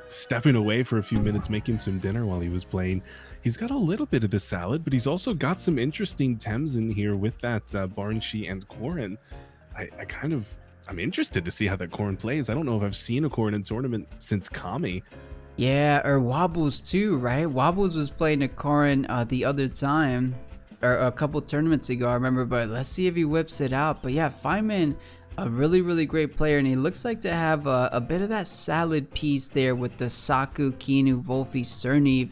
stepping away for a few minutes, making some dinner while he was playing. He's got a little bit of the salad, but he's also got some interesting Tems in here with that Rawrzyyy and Corrin. I'm interested to see how that Corrin plays. I don't know if I've seen a Corrin in tournament since Kami. Yeah, or Wobbles too, right? Wobbles was playing a Corrin the other time, or a couple tournaments ago, I remember, but let's see if he whips it out. But yeah, Faiman, a really great player, and he looks like to have a bit of that salad piece there with the Saku, Kinu, Wolfie, Cerny.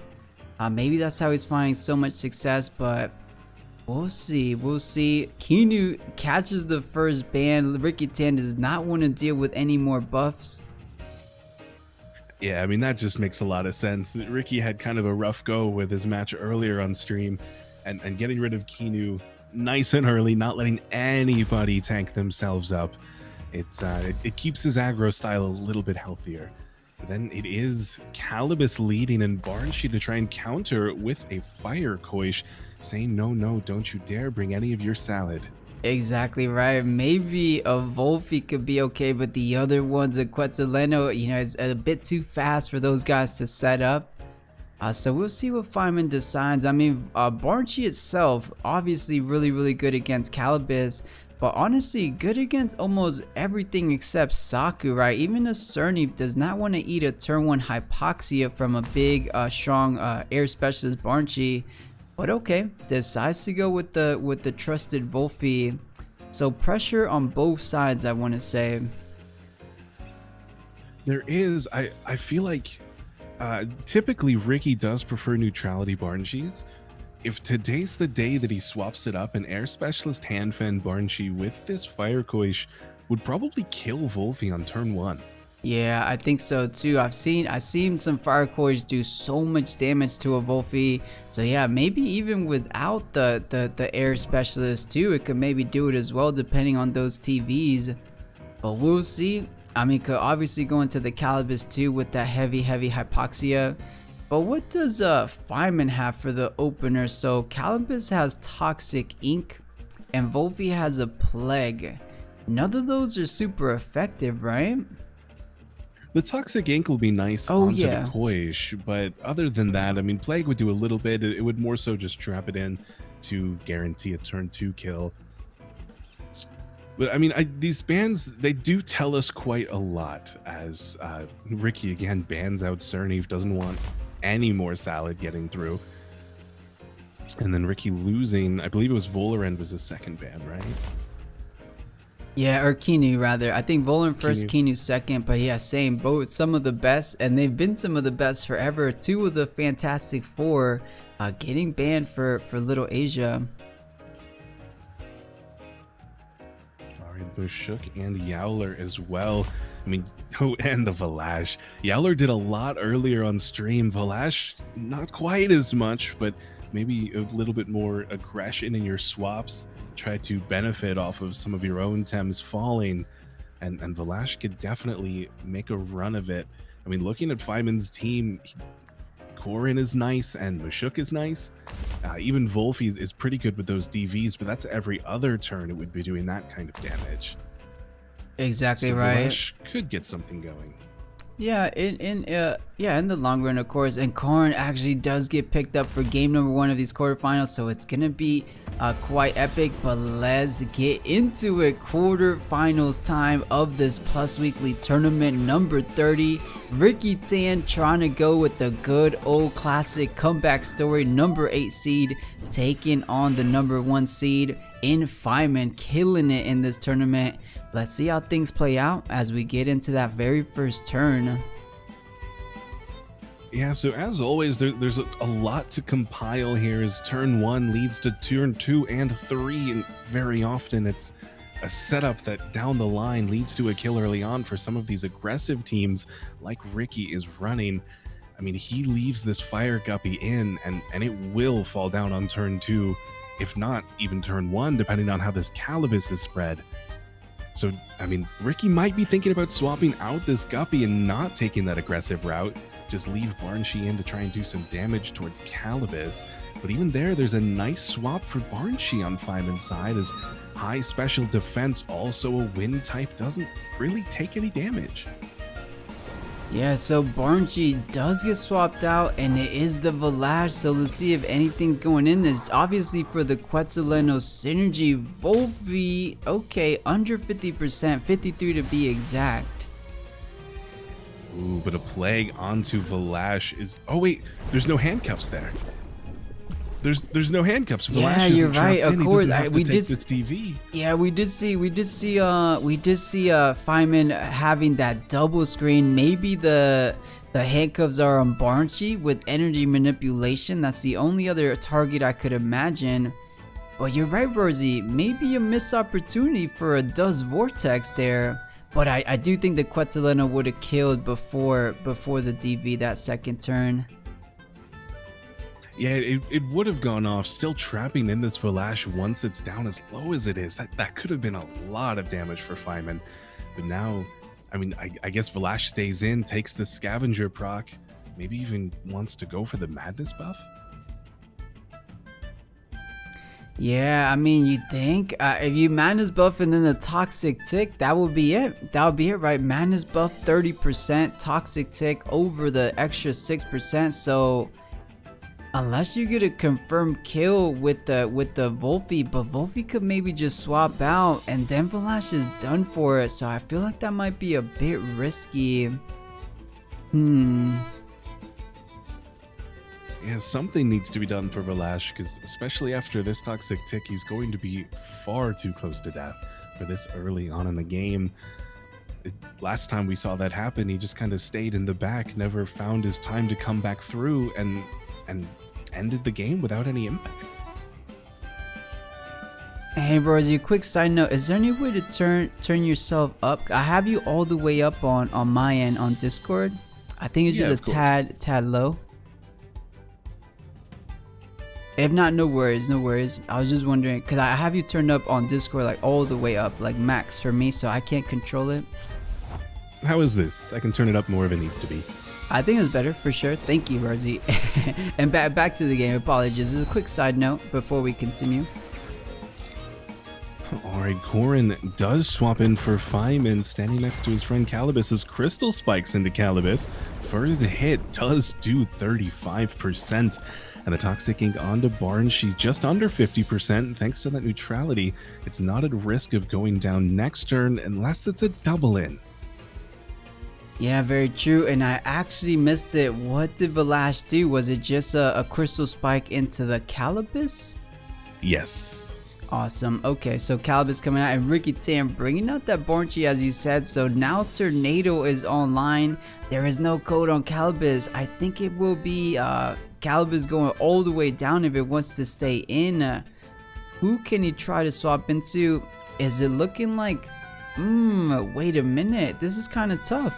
Maybe that's how he's finding so much success, but we'll see. Kinu catches the first ban. Ricky Tan does not want to deal with any more buffs. Yeah, I mean, that just makes a lot of sense. Ricky had kind of a rough go with his match earlier on stream, and getting rid of Kinu nice and early, not letting anybody tank themselves up. It keeps his aggro style a little bit healthier. But then it is Calibus leading and Rawrzyyy to try and counter with a Fire Koish, saying, no, don't you dare bring any of your salad. Exactly right. Maybe a Wolfie could be okay, but the other ones, a Quetzaleno, is a bit too fast for those guys to set up. So we'll see what Faiman decides. I mean, Rawrzyyy itself, obviously really good against Calibus, but honestly good against almost everything except Saku, right? Even a Cerny does not want to eat a turn 1 Hypoxia from a big, strong air specialist Rawrzyyy. But okay, decides to go with the trusted Wolfie. So pressure on both sides, I want to say. There is, I feel like typically Ricky does prefer neutrality Rawrzzyy's. If today's the day that he swaps it up, an air specialist handfan Rawrzyyy with this Fire Koish would probably kill Wolfie on turn 1. Yeah, I think so too. I've seen some Fire Koish do so much damage to a Wolfie. So yeah, maybe even without the air specialist too, it could maybe do it as well, depending on those TVs. But we'll see. I mean, could obviously go into the Calibus too with that heavy Hypoxia. But what does Faiman have for the opener? So Calibus has Toxic Ink and Wolfie has a Plague. None of those are super effective, right? The Toxic Ink will be nice onto the Koish, but other than that, I mean, Plague would do a little bit. It would more so just trap it in to guarantee a turn 2 kill. But I mean, these bans, they do tell us quite a lot, as Ricky again bans out Cerny, doesn't want any more salad getting through. And then Ricky losing, I believe it was Volerend was his second ban, right? Yeah, or Kinu rather. I think Volan first, Kinu second, but yeah, same. Both some of the best, and they've been some of the best forever. 2 of the Fantastic 4 getting banned for Little Asia. Alright, Bushuk and Yowler as well. I mean, oh, and the Valash. Yowler did a lot earlier on stream. Valash, not quite as much, but maybe a little bit more aggression in your swaps. Try to benefit off of some of your own Tems falling, and Valash could definitely make a run of it. I mean, looking at Faiman's team, Corrin is nice and Bushuk is nice. Even Wolfie is pretty good with those DVs, but that's every other turn it would be doing that kind of damage. Exactly, so right. Valash could get something going. Yeah, in the long run, of course. And Corrin actually does get picked up for game number 1 of these quarterfinals, so it's gonna be quite epic. But let's get into it. Quarterfinals time of this Plus Weekly Tournament number 30. Ricky Tan trying to go with the good old classic comeback story. Number 8 seed taking on the number 1 seed in Faiman, killing it in this tournament. Let's see how things play out as we get into that very first turn. Yeah, so as always, there's a lot to compile here, as turn 1 leads to turn 2 and 3, and very often it's a setup that down the line leads to a kill early on for some of these aggressive teams like Ricky is running. I mean, he leaves this Fire Guppy in, and it will fall down on turn 2, if not even turn 1, depending on how this Calibus is spread. So, I mean, Ricky might be thinking about swapping out this Guppy and not taking that aggressive route. Just leave Rawrzyyy in to try and do some damage towards Calibus. But even there's a nice swap for Rawrzyyy on Faiman's side, as high special defense, also a wind type, doesn't really take any damage. Yeah, so Barnchi does get swapped out, and it is the Valash, so let's see if anything's going in this. Obviously for the Quetzaleno synergy, Wolfie, okay, under 50%, 53 to be exact. Ooh, but a plague onto Valash is... Oh wait, there's no handcuffs there. There's no handcuffs. Valash Yeah, you're isn't right. trapped Of in. course, He doesn't have to we take did. this TV. Yeah, we did see Faiman having that double screen. Maybe the handcuffs are on Barnchi with energy manipulation. That's the only other target I could imagine. But you're right, Rawrzyyy. Maybe a missed opportunity for a Dust Vortex there. But I do think the Quetzaleno would have killed before the DV that second turn. Yeah, it would have gone off, still trapping in this Valash once it's down as low as it is. That could have been a lot of damage for Faiman. But now, I mean, I guess Valash stays in, takes the Scavenger proc, maybe even wants to go for the Madness buff? Yeah, I mean, you think if you Madness buff and then the Toxic Tick, that would be it. That would be it, right? Madness buff 30%, Toxic Tick over the extra 6%. So unless you get a confirmed kill with the Wolfie, but Wolfie could maybe just swap out and then Valash is done for it. So I feel like that might be a bit risky. Yeah, something needs to be done for Valash, because especially after this Toxic Tick, he's going to be far too close to death for this early on in the game. Last time we saw that happen, he just kind of stayed in the back, never found his time to come back through, and ended the game without any impact. Hey Rawrzyyy, quick side note, is there any way to turn yourself up? I have you all the way up on my end on Discord. I think it's just a tad low. If not, no worries, no worries. I was just wondering, because I have you turned up on Discord like all the way up, like max for me, so I can't control it. How is this? I can turn it up more if it needs to be. I think it's better for sure. Thank you, Rawrzyyy. And back to the game. Apologies. This is a quick side note before we continue. Alright, Corrin does swap in for Faiman, standing next to his friend Calibus as Crystal spikes into Calibus. First hit does do 35%. And the Toxic Ink onto Barn, she's just under 50%. Thanks to that neutrality, it's not at risk of going down next turn unless it's a double in. Yeah, very true. And I actually missed it. What did Valash do? Was it just a crystal spike into the Calibus? Yes. Awesome. Okay, so Calibus coming out and Ricky Tam bringing out that Barnchi as you said. So now Tornado is online. There is no code on Calibus. I think it will be Calibus going all the way down if it wants to stay in. Who can he try to swap into? Is it looking like... wait a minute. This is kind of tough.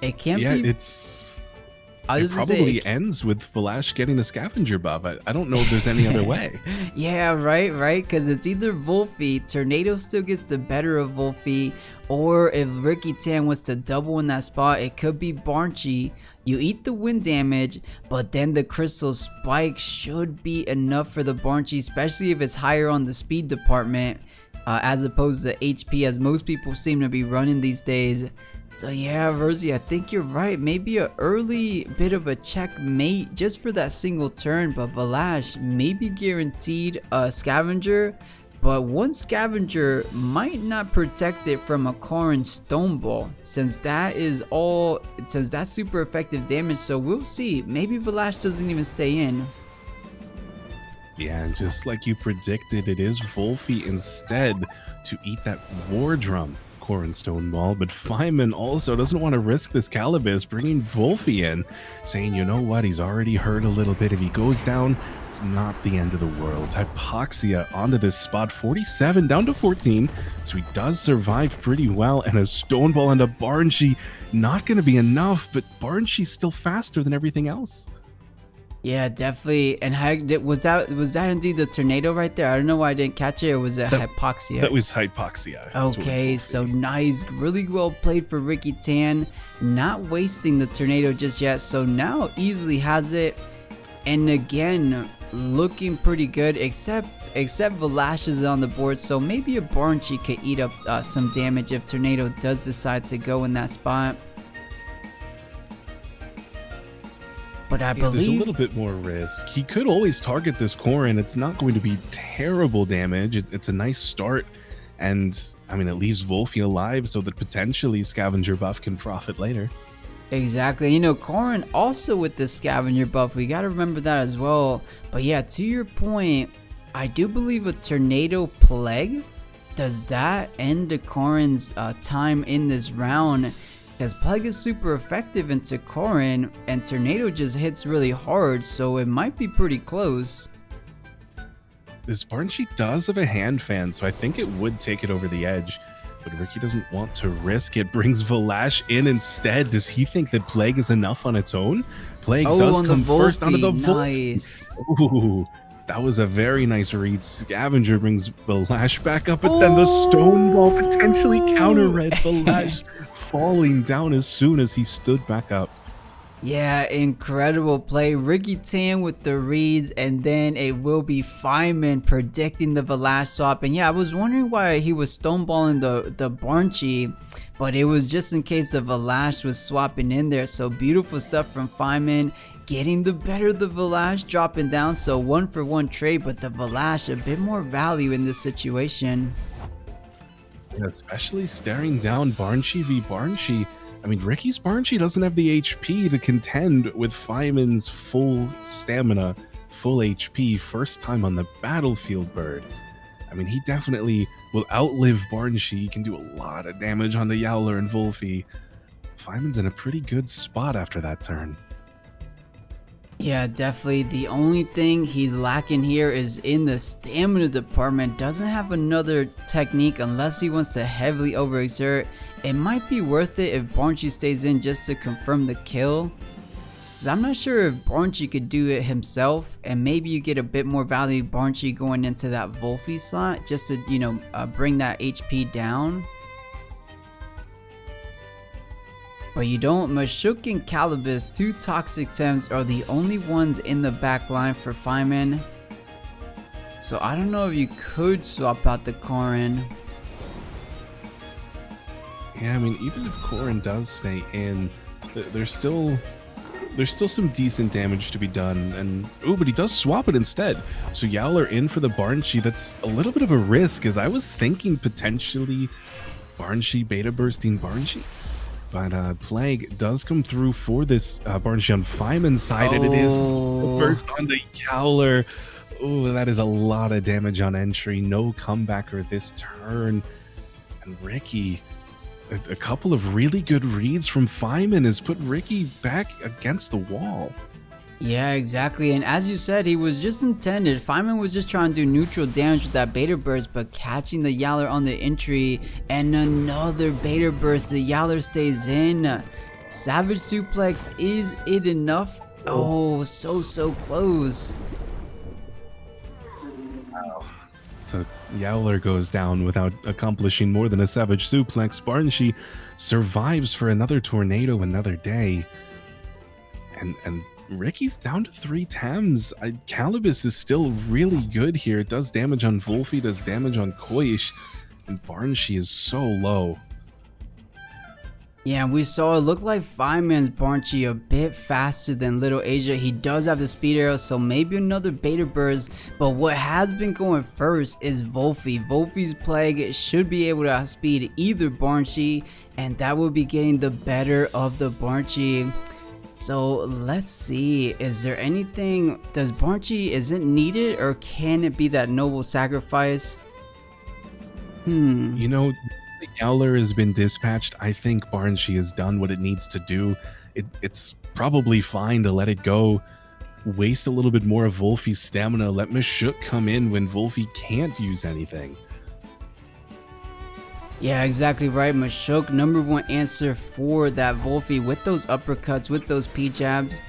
It can't be... Yeah, it probably ends with Valash getting a Scavenger buff. I don't know if there's any other way. Yeah, right? Because it's either Wolfie, Tornado still gets the better of Wolfie, or if Ricky Tan wants to double in that spot, it could be Barnchi. You eat the wind damage, but then the Crystal Spike should be enough for the Barnchi, especially if it's higher on the speed department, as opposed to HP, as most people seem to be running these days. So yeah, Rawrzyyy, I think you're right. Maybe an early bit of a checkmate just for that single turn, but Valash maybe guaranteed a Scavenger, but one Scavenger might not protect it from a Corrin Stone Ball, since that's super effective damage. So we'll see. Maybe Valash doesn't even stay in. Yeah, just like you predicted, it is Wolfie instead to eat that War Drum Corrin Stone Ball, but Faiman also doesn't want to risk this Calibus, bringing Wolfie in, saying, you know what, he's already hurt a little bit. If he goes down, it's not the end of the world. Hypoxia onto this spot, 47 down to 14, so he does survive pretty well, and a Stone Ball and a Barnchi, not going to be enough, but Barnchi's still faster than everything else. Yeah, definitely. And was that indeed the Tornado right there? I don't know why I didn't catch it, or was it Hypoxia? That was Hypoxia. Okay, so nice. Really well played for Ricky Tan. Not wasting the Tornado just yet. So now easily has it. And again, looking pretty good, except Valash is on the board, so maybe a Barnchy could eat up some damage if Tornado does decide to go in that spot. But I believe there's a little bit more risk. He could always target this Corrin. It's not going to be terrible damage. It's a nice start, and I mean, it leaves Wolfie alive so that potentially Scavenger buff can profit later. Exactly. You know, Corrin also with the Scavenger buff, we got to remember that as well. But yeah, to your point, I do believe a Tornado Plague, does that end the Corrin's time in this round? Because Plague is super effective into Corrin, and Tornado just hits really hard, so it might be pretty close. This Barnchy does have a hand fan, so I think it would take it over the edge. But Ricky doesn't want to risk it. Brings Valash in instead. Does he think that Plague is enough on its own? Plague does come first onto the nice. Ooh, that was a very nice read. Scavenger brings Valash back up, but then the Stone Ball potentially counter-read Valash falling down as soon as he stood back up. Yeah, incredible play. Ricky Tan with the reads, and then it will be Faiman predicting the Valash swap. And yeah, I was wondering why he was stoneballing the Barnchy, but it was just in case the Valash was swapping in there. So beautiful stuff from Faiman, getting the better of the Valash, dropping down. So 1-for-1 trade, but the Valash a bit more value in this situation. Especially staring down Barnchy v Barnchy. I mean, Ricky's Barnchy doesn't have the HP to contend with Faiman's full stamina, full HP, first time on the battlefield bird. I mean, he definitely will outlive Barnchy. He can do a lot of damage on the Yowler and Wolfie. Faiman's in a pretty good spot after that turn. Yeah, definitely. The only thing he's lacking here is in the stamina department. Doesn't have another technique unless he wants to heavily overexert. It might be worth it if Barnchy stays in just to confirm the kill. Cause I'm not sure if Barnchy could do it himself, and maybe you get a bit more value Barnchy going into that Wolfie slot just to, you know, bring that HP down. But you don't. Mashuk and Calibus, two Toxic Temps, are the only ones in the back line for Faiman. So I don't know if you could swap out the Corrin. Yeah, I mean, even if Corrin does stay in, there's still some decent damage to be done. And oh, but he does swap it instead. So Yowler in for the Barnchy. That's a little bit of a risk, as I was thinking potentially Barnchy beta bursting Barnchy. But Plague does come through for this Barnchy on Faiman's side, and it is burst on the Yowler. Oh, that is a lot of damage on entry. No comebacker this turn. And Ricky, a couple of really good reads from Faiman has put Ricky back against the wall. Yeah, exactly. And as you said, he was just intended. Faiman was just trying to do neutral damage with that beta burst, but catching the Yowler on the entry, and another beta burst. The Yowler stays in. Savage Suplex, is it enough? Oh, so close. Wow. So Yowler goes down without accomplishing more than a Savage Suplex. Barnchy survives for another tornado, another day. And Ricky's down to 3 Tams. Calibus is still really good here. It does damage on Wolfie, does damage on Koish, and Barnchy is so low. Yeah, we saw it look like Faiman's Barnchy a bit faster than Little Asia. He does have the speed arrow, so maybe another beta burst. But what has been going first is Wolfie. Wolfie's Plague should be able to outspeed either Barnchy, and that will be getting the better of the Barnchy. So let's see, is there anything, does Barnchy, is it needed, or can it be that noble sacrifice? You know, the Yowler has been dispatched. I think Barnchy has done what it needs to do. It's probably fine to let it go, waste a little bit more of Wolfie's stamina, let Mashuk come in when Wolfie can't use anything. Yeah, exactly right. Mashuk, #1 answer for that Wolfie with those uppercuts, with those P-jabs.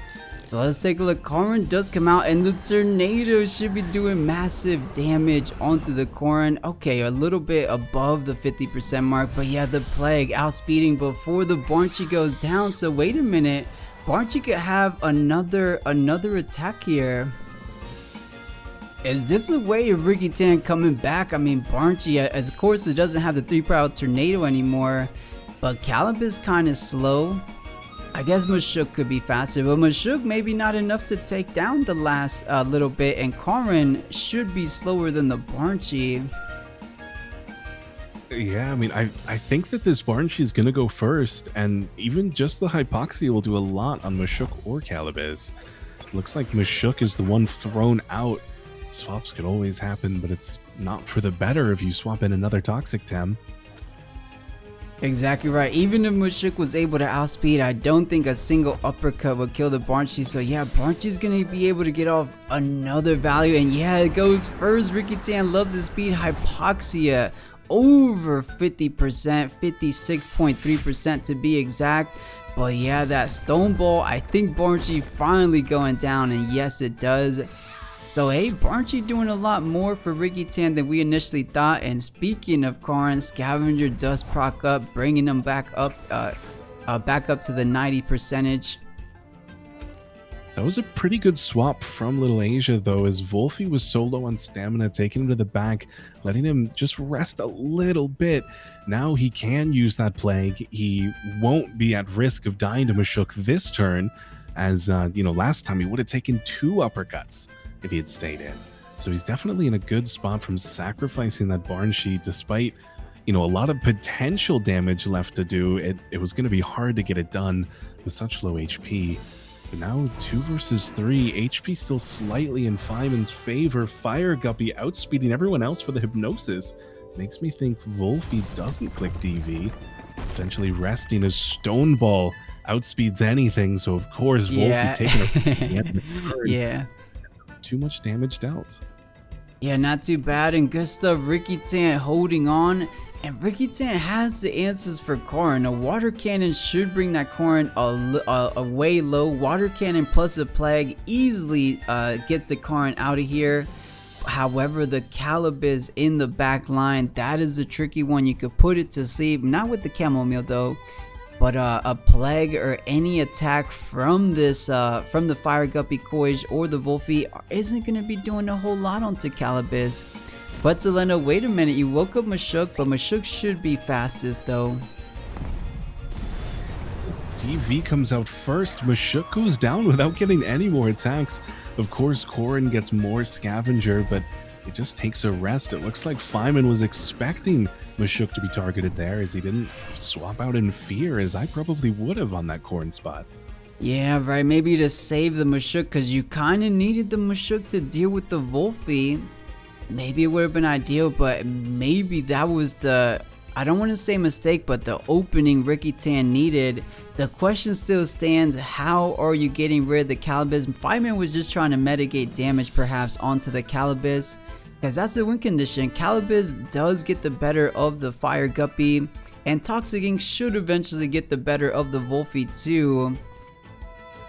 So let's take a look. Corrin does come out, and the tornado should be doing massive damage onto the Corrin. Okay, a little bit above the 50% mark, but yeah, the Plague outspeeding before the Barnchy goes down. So wait a minute, Barnchy could have another attack here. Is this a way of Ricky Tan coming back? I mean, Barnchy, as of course, it doesn't have the 3-power tornado anymore, but Caleb is kind of slow. I guess Mashuk could be faster, but Mashuk maybe not enough to take down the last little bit, and Karin should be slower than the Barnchy. Yeah, I mean, I think that this Barnchy is going to go first, and even just the Hypoxia will do a lot on Mashuk or Calabiz. Looks like Mashuk is the one thrown out. Swaps could always happen, but it's not for the better if you swap in another Toxic Tem. Exactly right. Even if Mashuk was able to outspeed, I don't think a single uppercut would kill the Barnchy. So yeah, Barnchy's gonna be able to get off another value. And yeah, it goes first. Ricky Tan loves his speed. Hypoxia over 50%, 56.3% to be exact. But yeah, that Stone Ball, I think Barnchy finally going down, and yes it does. So hey, Barnchy doing a lot more for Ricky Tan than we initially thought. And speaking of Karin, Scavenger does proc up, bringing him back up to the 90%. That was a pretty good swap from Little Asia, though, as Wolfie was so low on stamina, taking him to the back, letting him just rest a little bit. Now he can use that Plague. He won't be at risk of dying to Mashuk this turn, as, last time he would have taken 2 uppercuts if he had stayed in. So he's definitely in a good spot from sacrificing that Barnchy, despite, a lot of potential damage left to do. It was going to be hard to get it done with such low HP. But now 2 versus 3, HP still slightly in Faiman's favor. Fire Guppy outspeeding everyone else for the Hypnosis. Makes me think Wolfie doesn't click DV, potentially resting as Stone Ball outspeeds anything. So of course Wolfie taking a yeah. Too much damage dealt. Yeah, not too bad, and good stuff. Ricky Tan holding on, and Ricky Tan has the answers for Karin. A Water Cannon should bring that Karin a way low. Water Cannon plus a Plague easily gets the Karin out of here. However, the Calabiz in the back line, that is a tricky one. You could put it to sleep, not with the Chamomile though. But a Plague or any attack from this, from the Fire Guppy Coige or the Wolfie isn't going to be doing a whole lot onto Calabiz. But Zeleno, wait a minute, you woke up Mashuk, but Mashuk should be fastest though. DV comes out first. Mashuk goes down without getting any more attacks. Of course, Karin gets more Scavenger, but it just takes a rest. It looks like Faiman was expecting Mashuk to be targeted there, as he didn't swap out in fear, as I probably would have on that Karin spot. Yeah, right. Maybe to save the Mashuk, because you kind of needed the Mashuk to deal with the Wolfie. Maybe it would have been ideal, but maybe that was the, I don't want to say mistake, but the opening Ricky Tan needed. The question still stands, how are you getting rid of the Calabiz? Faiman was just trying to mitigate damage perhaps onto the Calabiz, because that's the win condition. Calabiz does get the better of the Fire Guppy, and Toxic Ink should eventually get the better of the Wolfie too.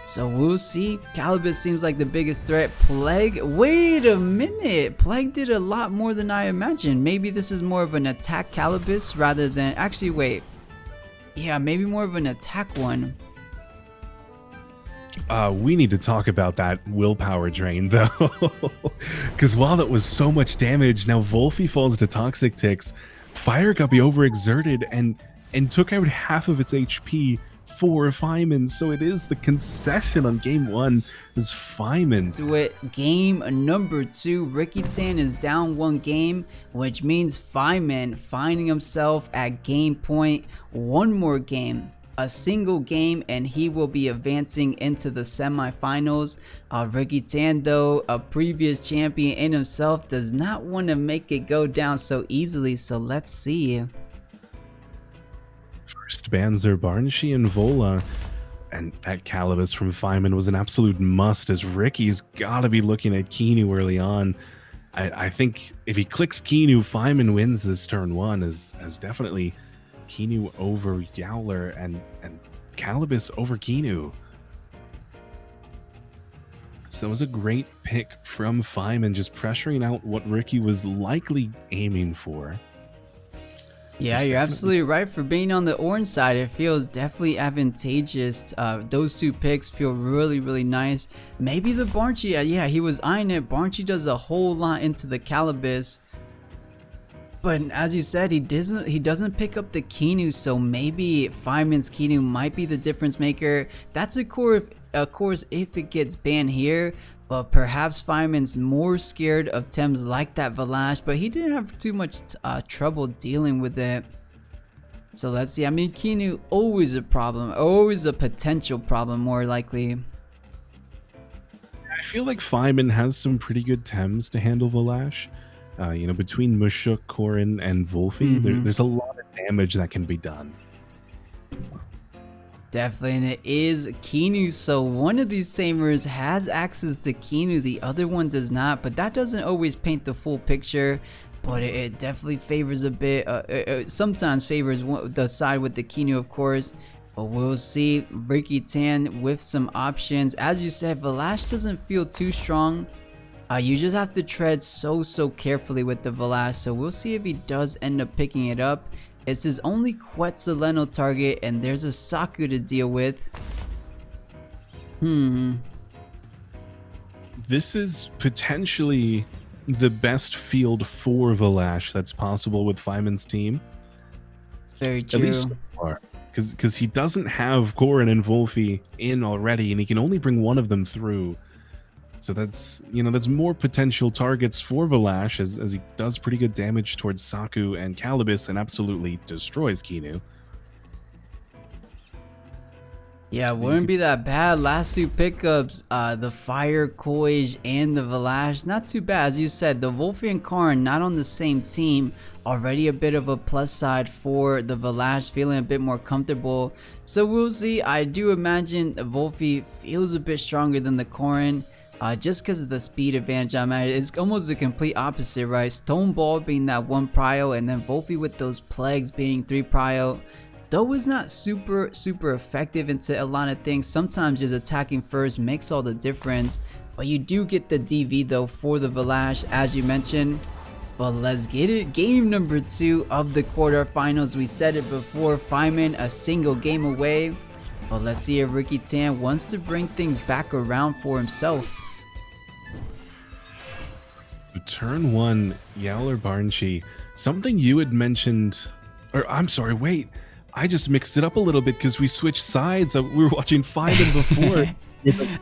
So we'll see. Calabiz seems like the biggest threat. Plague, wait a minute. Plague did a lot more than I imagined. Maybe this is more of an attack Calabiz rather than, actually wait. Yeah, maybe more of an attack one. We need to talk about that willpower drain though, because while that was so much damage, now Wolfie falls to Toxic Ticks. Fire Guppy overexerted and took out half of its HP for Faiman, so it is the concession on game 1 is Faiman. So at game number 2, Ricky Tan is down 1 game, which means Faiman finding himself at game point. 1 more game, a single game, and he will be advancing into the semifinals. Ricky Tan, though, a previous champion in himself, does not want to make it go down so easily, so let's see. First Banzer, Barnchy, and Vola, and that Calabiz from Faiman was an absolute must, as Ricky's got to be looking at Kinu early on. I think if he clicks Kinu, Faiman wins this turn 1, as definitely Kinu over Yowler and Calabiz over Kinu. So that was a great pick from Faiman, just pressuring out what Ricky was likely aiming for. Yeah, There's you're definitely absolutely right. For being on the orange side, it feels definitely advantageous. Those two picks feel really, really nice. Maybe the Barnchy, yeah, he was eyeing it. Barnchy does a whole lot into the Calibus. But as you said, he doesn't pick up the Kinu, so maybe Faiman's Kinu might be the difference maker. That's of course if it gets banned here. But perhaps Faiman's more scared of Tems like that Valash, but he didn't have too much trouble dealing with it. So let's see. I mean, Kinu always a problem, always a potential problem, more likely. I feel like Faiman has some pretty good Tems to handle Valash. You know, between Mushuk, Korin, and Wolfie, there's a lot of damage that can be done. Definitely, and it is Kinu, so one of these Samers has access to Kinu, the other one does not, but that doesn't always paint the full picture, but it definitely favors a bit, sometimes favors the side with the Kinu, of course, but we'll see. Ricky Tan with some options. As you said, Valash doesn't feel too strong. You just have to tread so carefully with the Valash, so we'll see if he does end up picking it up. It's his only Quetzaleno target, and there's a Saku to deal with. This is potentially the best field for Valash that's possible with Faiman's team. Very true. At least so far. Because he doesn't have Korin and Wolfie in already, and he can only bring one of them through. So that's, you know, that's more potential targets for Valash as he does pretty good damage towards Saku and Calibus and absolutely destroys Kinu. Yeah, wouldn't be that bad. Last two pickups, the Fire, Koij, and the Valash. Not too bad. As you said, the Wolfie and Karn not on the same team. Already a bit of a plus side for the Valash, feeling a bit more comfortable. So we'll see. I do imagine the Wolfie feels a bit stronger than the Korin. Just because of the speed advantage I'm at. It's almost the complete opposite, right? Stone Ball being that 1 prio, and then Wolfie with those Plagues being 3 prio. Though it's not super effective into a lot of things, sometimes just attacking first makes all the difference. But you do get the DV though for the Valash, as you mentioned. But let's get it. Game number 2 of the quarterfinals. We said it before, Faiman a single game away. But let's see if Ricky Tan wants to bring things back around for himself. Turn 1, Yowler Barnchy. Something you had mentioned, or I'm sorry, wait. I just mixed it up a little bit because we switched sides. We were watching Faiman before.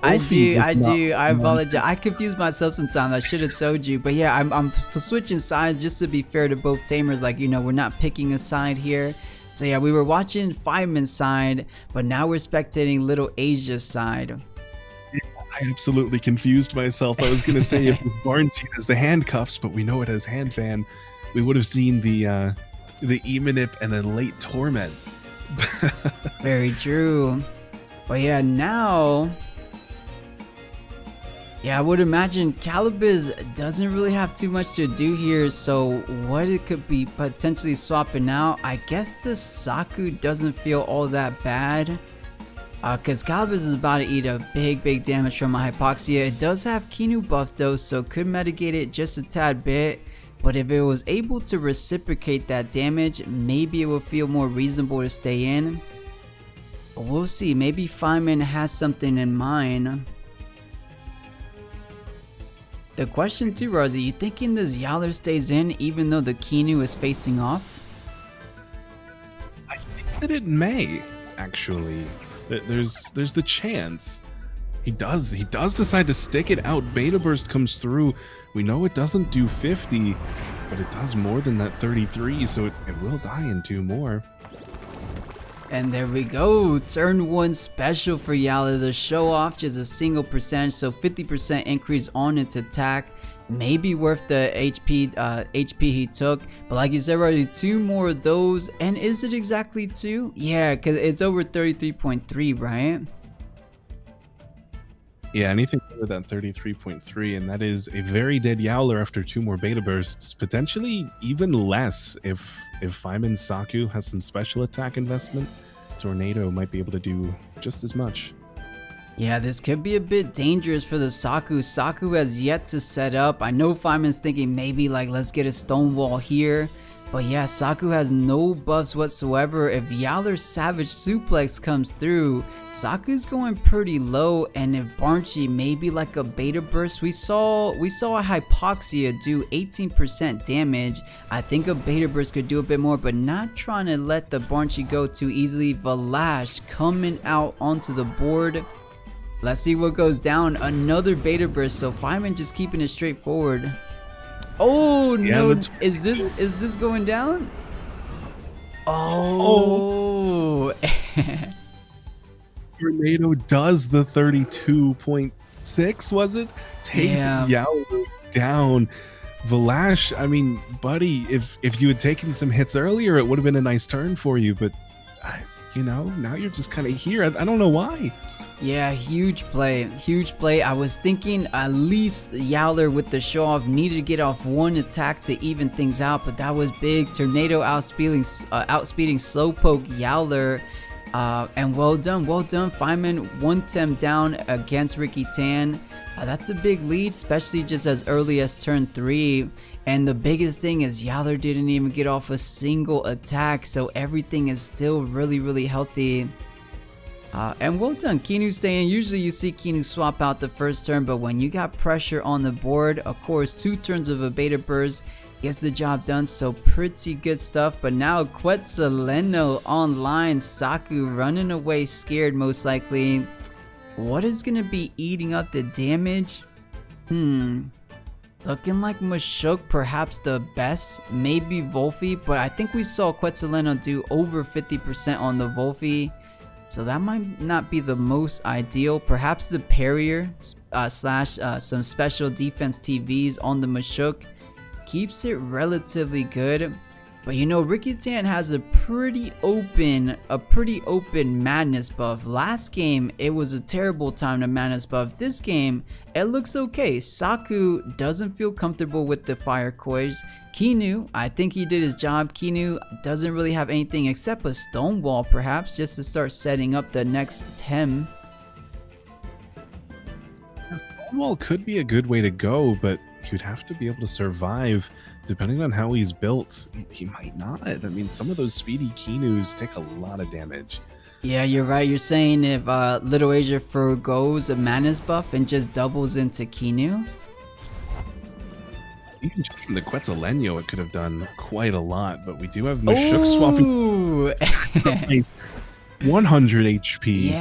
I apologize. I confuse myself sometimes. I should have told you. But yeah, I'm switching sides just to be fair to both tamers. Like, you know, we're not picking a side here. So yeah, we were watching Faiman's side, but now we're spectating Little Asia's side. I absolutely confused myself. I was going to say if Barnchy has the handcuffs, but we know it has hand fan, we would have seen the Emanip and then late Torment. Very true. But yeah, now... Yeah, I would imagine Calibus doesn't really have too much to do here, so what it could be potentially swapping out, I guess the Saku doesn't feel all that bad. Because Calibus is about to eat a big damage from my Hypoxia. It does have Kinu buff though, so could mitigate it just a tad bit. But if it was able to reciprocate that damage, maybe it would feel more reasonable to stay in. But we'll see, maybe Faiman has something in mind. The question too, Rawrzyyy, you thinking this Yowler stays in even though the Kinu is facing off? I think that it may, actually. There's the chance. He does decide to stick it out. Beta Burst comes through. We know it doesn't do 50, but it does more than that 33, so it will die in 2 more. And there we go, turn 1 special for Yowler. The show off just a single percent, so 50% increase on its attack. Maybe worth the HP he took, but like you said already, 2 more of those. And is it exactly 2? Yeah, because it's over 33.3, right? Yeah, anything over that 33.3, and that is a very dead Yowler after 2 more beta bursts, potentially even less if Faiman Saku has some special attack investment. Tornado might be able to do just as much. Yeah, this could be a bit dangerous for the Saku. Saku has yet to set up. I know Faiman's thinking maybe like let's get a stone wall here, But yeah, Saku has no buffs whatsoever. If Yowler's Savage Suplex comes through, Saku's going pretty low, and if Barnchy maybe like a Beta Burst, we saw a Hypoxia do 18% damage. I think a Beta Burst could do a bit more, but not trying to let the Barnchy go too easily. Valash coming out onto the board. Let's see what goes down. Another Beta Burst, so Faiman just keeping it straightforward. Oh yeah, no! Is this going down? Oh! Tornado does the 32.6, was it? Takes Yowler down. Valash, I mean, buddy, if you had taken some hits earlier, it would have been a nice turn for you. But you know, now you're just kind of here. I don't know why. Yeah, huge play, huge play. I was thinking at least Yowler with the show off needed to get off one attack to even things out, but that was big. Tornado outspeeding Slowpoke Yowler, and well done, Faiman 1-10 down against Ricky Tan. That's a big lead, especially just as early as turn 3. And the biggest thing is Yowler didn't even get off a single attack, so everything is still really healthy. And well done, Kinu staying. Usually you see Kinu swap out the first turn, but when you got pressure on the board, of course 2 turns of a Beta Burst gets the job done, so pretty good stuff. But now Quetzaleno online, Saku running away scared most likely. What is going to be eating up the damage? Looking like Mashuk perhaps the best, maybe Wolfie, but I think we saw Quetzaleno do over 50% on the Wolfie. So that might not be the most ideal. Perhaps the Perrier slash some special defense TVs on the Mashuk keeps it relatively good. But you know, Ricky Tan has a pretty open madness buff. Last game it was a terrible time to madness buff. This game it looks okay. Saku doesn't feel comfortable with the fire coils. Kinu, I think he did his job. Kinu doesn't really have anything except a stone wall, perhaps just to start setting up the next 10. Stonewall could be a good way to go, but you'd have to be able to survive. Depending on how he's built, he might not. I mean, some of those speedy Kinus take a lot of damage. Yeah, you're right. You're saying if Little Asia forgoes a madness buff and just doubles into Kinu? Even just from the Quetzaleno, it could have done quite a lot, but we do have Mashuk swapping 100 HP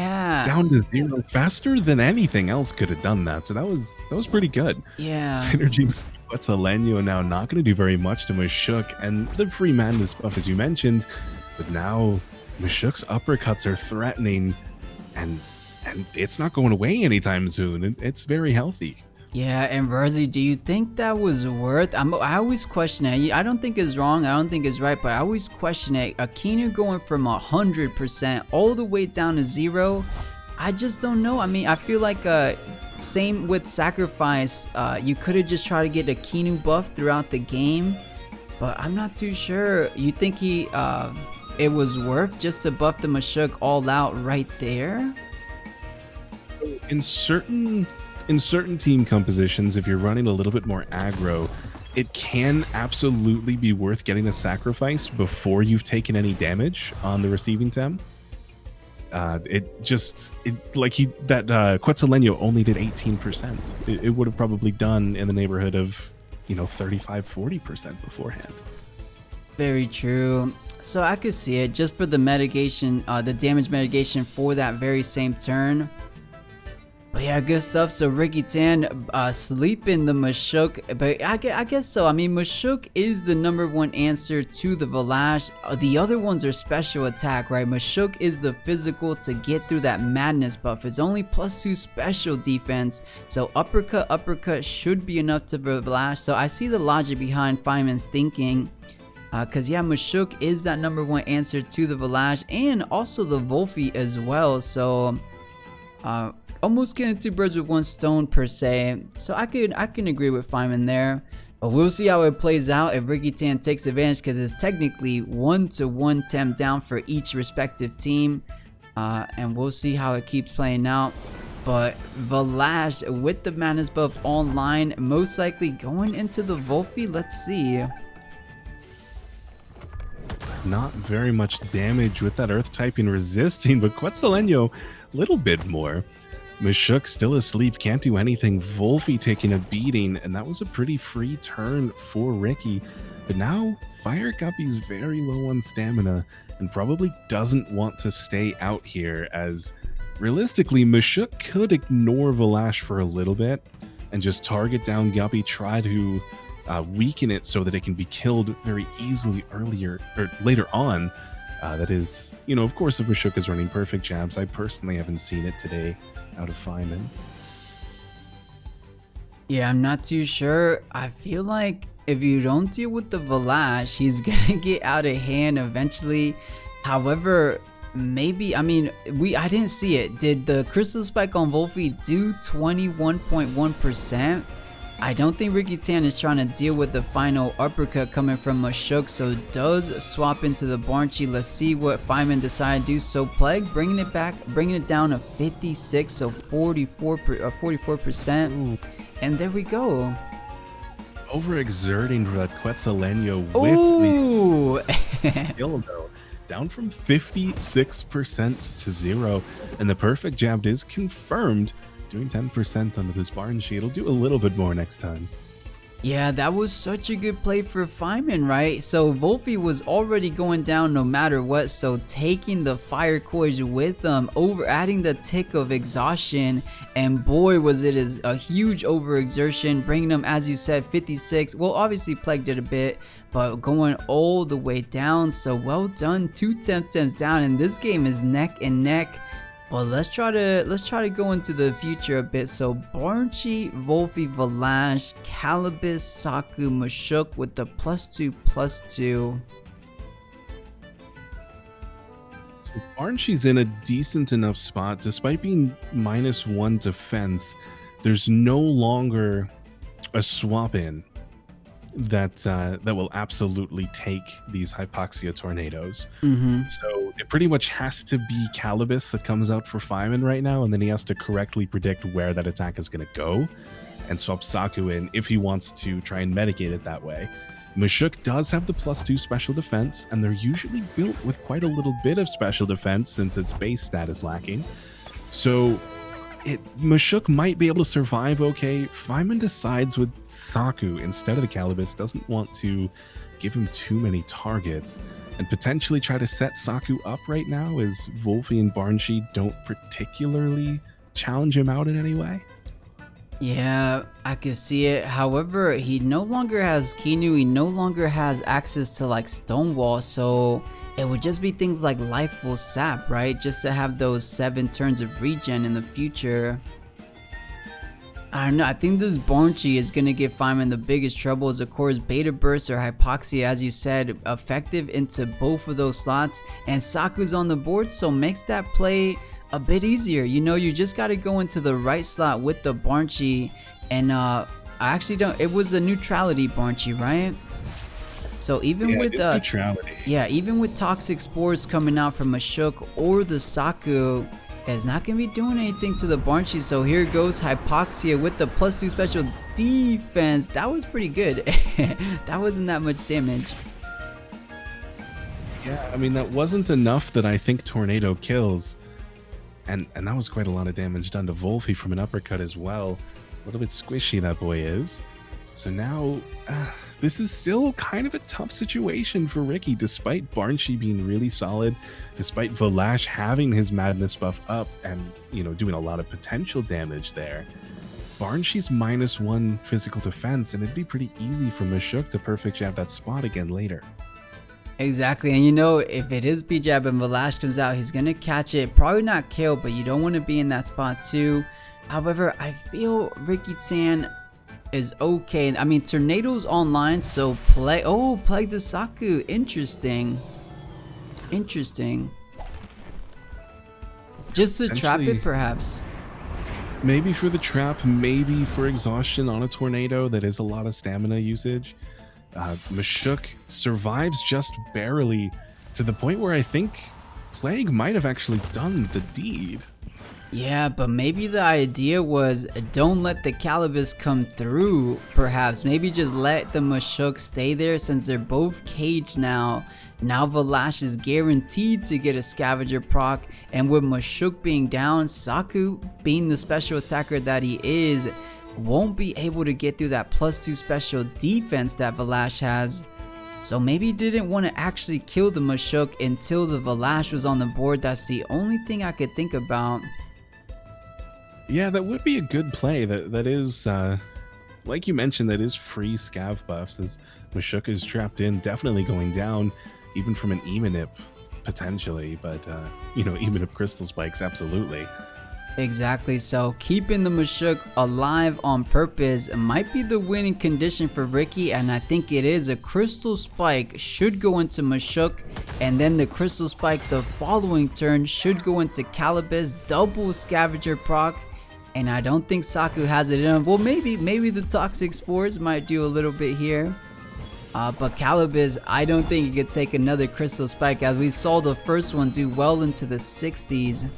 down to 0 faster than anything else could have done that. So that was pretty good. Yeah. Synergy Quetzaleno now not going to do very much to Mashuk, and the free madness buff as you mentioned, but now Mashuk's uppercuts are threatening, and it's not going away anytime soon. It's very healthy. Yeah, and Rawrzyyy, do you think that was worth? I always question it. I don't think it's wrong. I don't think it's right, but I always question it. A Kinu going from 100% all the way down to 0. I just don't know. I mean, I feel like same with Sacrifice. You could have just tried to get a Kinu buff throughout the game, but I'm not too sure. You think it was worth just to buff the Mashuk all out right there? In certain team compositions, if you're running a little bit more aggro, it can absolutely be worth getting a Sacrifice before you've taken any damage on the receiving tem. Quetzaleno only did 18%. It would have probably done in the neighborhood of 35-40% beforehand. Very true. So I could see it just for the mitigation, the damage mitigation for that very same turn. But yeah, good stuff. So Ricky Tan sleeping the Mashuk, but I guess so. I mean, Mashuk is the #1 answer to the Valash. The other ones are special attack, right? Mashuk is the physical to get through that madness buff. It's only +2 special defense, so uppercut should be enough to Valash. So I see the logic behind Faiman's thinking. Because yeah, Mashuk is that #1 answer to the Valash and also the Wolfie as well. So almost killing 2 birds with 1 stone per se. So I can agree with Faiman there. But we'll see how it plays out if Ricky Tan takes advantage, because it's technically 1-to-1 temp down for each respective team. And we'll see how it keeps playing out. But Valash with the madness buff online, most likely going into the Wolfie. Let's see. not very much damage with that earth typing resisting, but Quetzaleno, a little bit more. Mashuk still asleep, can't do anything. Wolfie taking a beating, and that was a pretty free turn for Ricky. But now Fire Guppy's very low on stamina and probably doesn't want to stay out here, as realistically Mashuk could ignore Valash for a little bit and just target down Guppy, try to weaken it so that it can be killed very easily earlier or later on. That is, you know, of course, if Mashuk is running perfect jabs. I personally haven't seen it today out of Faiman. Yeah, I'm not too sure. I feel like if you don't deal with the Valash, he's gonna get out of hand eventually. However, maybe, I mean, I didn't see it. Did the Crystal Spike on Wolfie do 21.1%? I don't think Ricky Tan is trying to deal with the final uppercut coming from Mashuk, so does swap into the Barnchy. Let's see what Faiman decided to do. So Plague bringing it back, bringing it down to 56, so 44%. And there we go. Overexerting that Quetzaleno Ooh. with the kill though. Down from 56% to 0. And the perfect jab is confirmed. Doing 10% under this Barnchy. It'll do a little bit more next time. Yeah, that was such a good play for Faiman, right? So Wolfie was already going down no matter what, so taking the fire coils with them, adding the tick of exhaustion, and boy was it a huge overexertion, bringing them, as you said, 56. Well, obviously Plague did a bit, but going all the way down, so well done. 2 Temtems down, and this game is neck and neck. Well, let's try to go into the future a bit. So Barnchy, Wolfie, Valash, Calibus, Saku, Mashuk with the +2/+2. So Barnchy's in a decent enough spot. Despite being -1 defense, there's no longer a swap in that will absolutely take these Hypoxia tornadoes. So it pretty much has to be Calibus that comes out for Faiman right now, and then he has to correctly predict where that attack is going to go and swap Saku in if he wants to try and mitigate it that way. Mashuk does have the +2 special defense, and they're usually built with quite a little bit of special defense since its base stat is lacking. So Mashuk might be able to survive okay. Faiman decides with Saku instead of the Calibus, doesn't want to give him too many targets, and potentially try to set Saku up right now, as Wolfie and Barnchy don't particularly challenge him out in any way. Yeah, I can see it. However, he no longer has Kinu, he no longer has access to like Stonewall, so it would just be things like Lifeful Sap, right? Just to have those 7 turns of regen in the future. I don't know, I think this Barnchy is going to give Faiman the biggest troubles. Of course, Beta Burst or Hypoxia, as you said, effective into both of those slots. And Saku's on the board, so makes that play a bit easier. You know, you just got to go into the right slot with the Barnchy. And I actually don't, it was a neutrality Barnchy, right? So even with neutrality. Yeah, even with Toxic Spores coming out from Mashuk or the Saku, it's not going to be doing anything to the Barnchy. So here goes Hypoxia with the +2 special defense. That was pretty good. That wasn't that much damage. Yeah, I mean, that wasn't enough that I think Tornado kills. And that was quite a lot of damage done to Wolfie from an uppercut as well. A little bit squishy that boy is. So now, this is still kind of a tough situation for Ricky, despite Barnchy being really solid, despite Valash having his madness buff up and, you know, doing a lot of potential damage there. Barnchy's -1 physical defense, and it'd be pretty easy for Mashuk to perfect jab that spot again later. Exactly, and you know, if it is B-Jab and Valash comes out, he's gonna catch it. Probably not kill, but you don't want to be in that spot too. However, I feel Ricky Tan is okay. I mean, Tornado's online, so Plague the Saku. Interesting. Just to trap it, perhaps. Maybe for the trap, maybe for exhaustion on a Tornado. That is a lot of stamina usage. Mashuk survives just barely, to the point where I think Plague might have actually done the deed. Yeah, but maybe the idea was don't let the Calibus come through, perhaps. Maybe just let the Mashuk stay there since they're both caged now. Now Valash is guaranteed to get a Scavenger proc, and with Mashuk being down, Saku, being the special attacker that he is, won't be able to get through that +2 special defense that Valash has. So maybe he didn't want to actually kill the Mashuk until the Valash was on the board. That's the only thing I could think about. Yeah, that would be a good play. That is, like you mentioned, that is free scav buffs as Mashuk is trapped in, definitely going down, even from an Emanip potentially, but you know, Emanip Crystal Spikes, absolutely. Exactly, so keeping the Mashuk alive on purpose might be the winning condition for Ricky, and I think it is. A Crystal Spike should go into Mashuk, and then the Crystal Spike the following turn should go into Calibus, double Scavenger proc, and I don't think Saku has it in him. Well, maybe the Toxic Spores might do a little bit here. But Calibus, I don't think he could take another Crystal Spike, as we saw the first one do well into the 60s.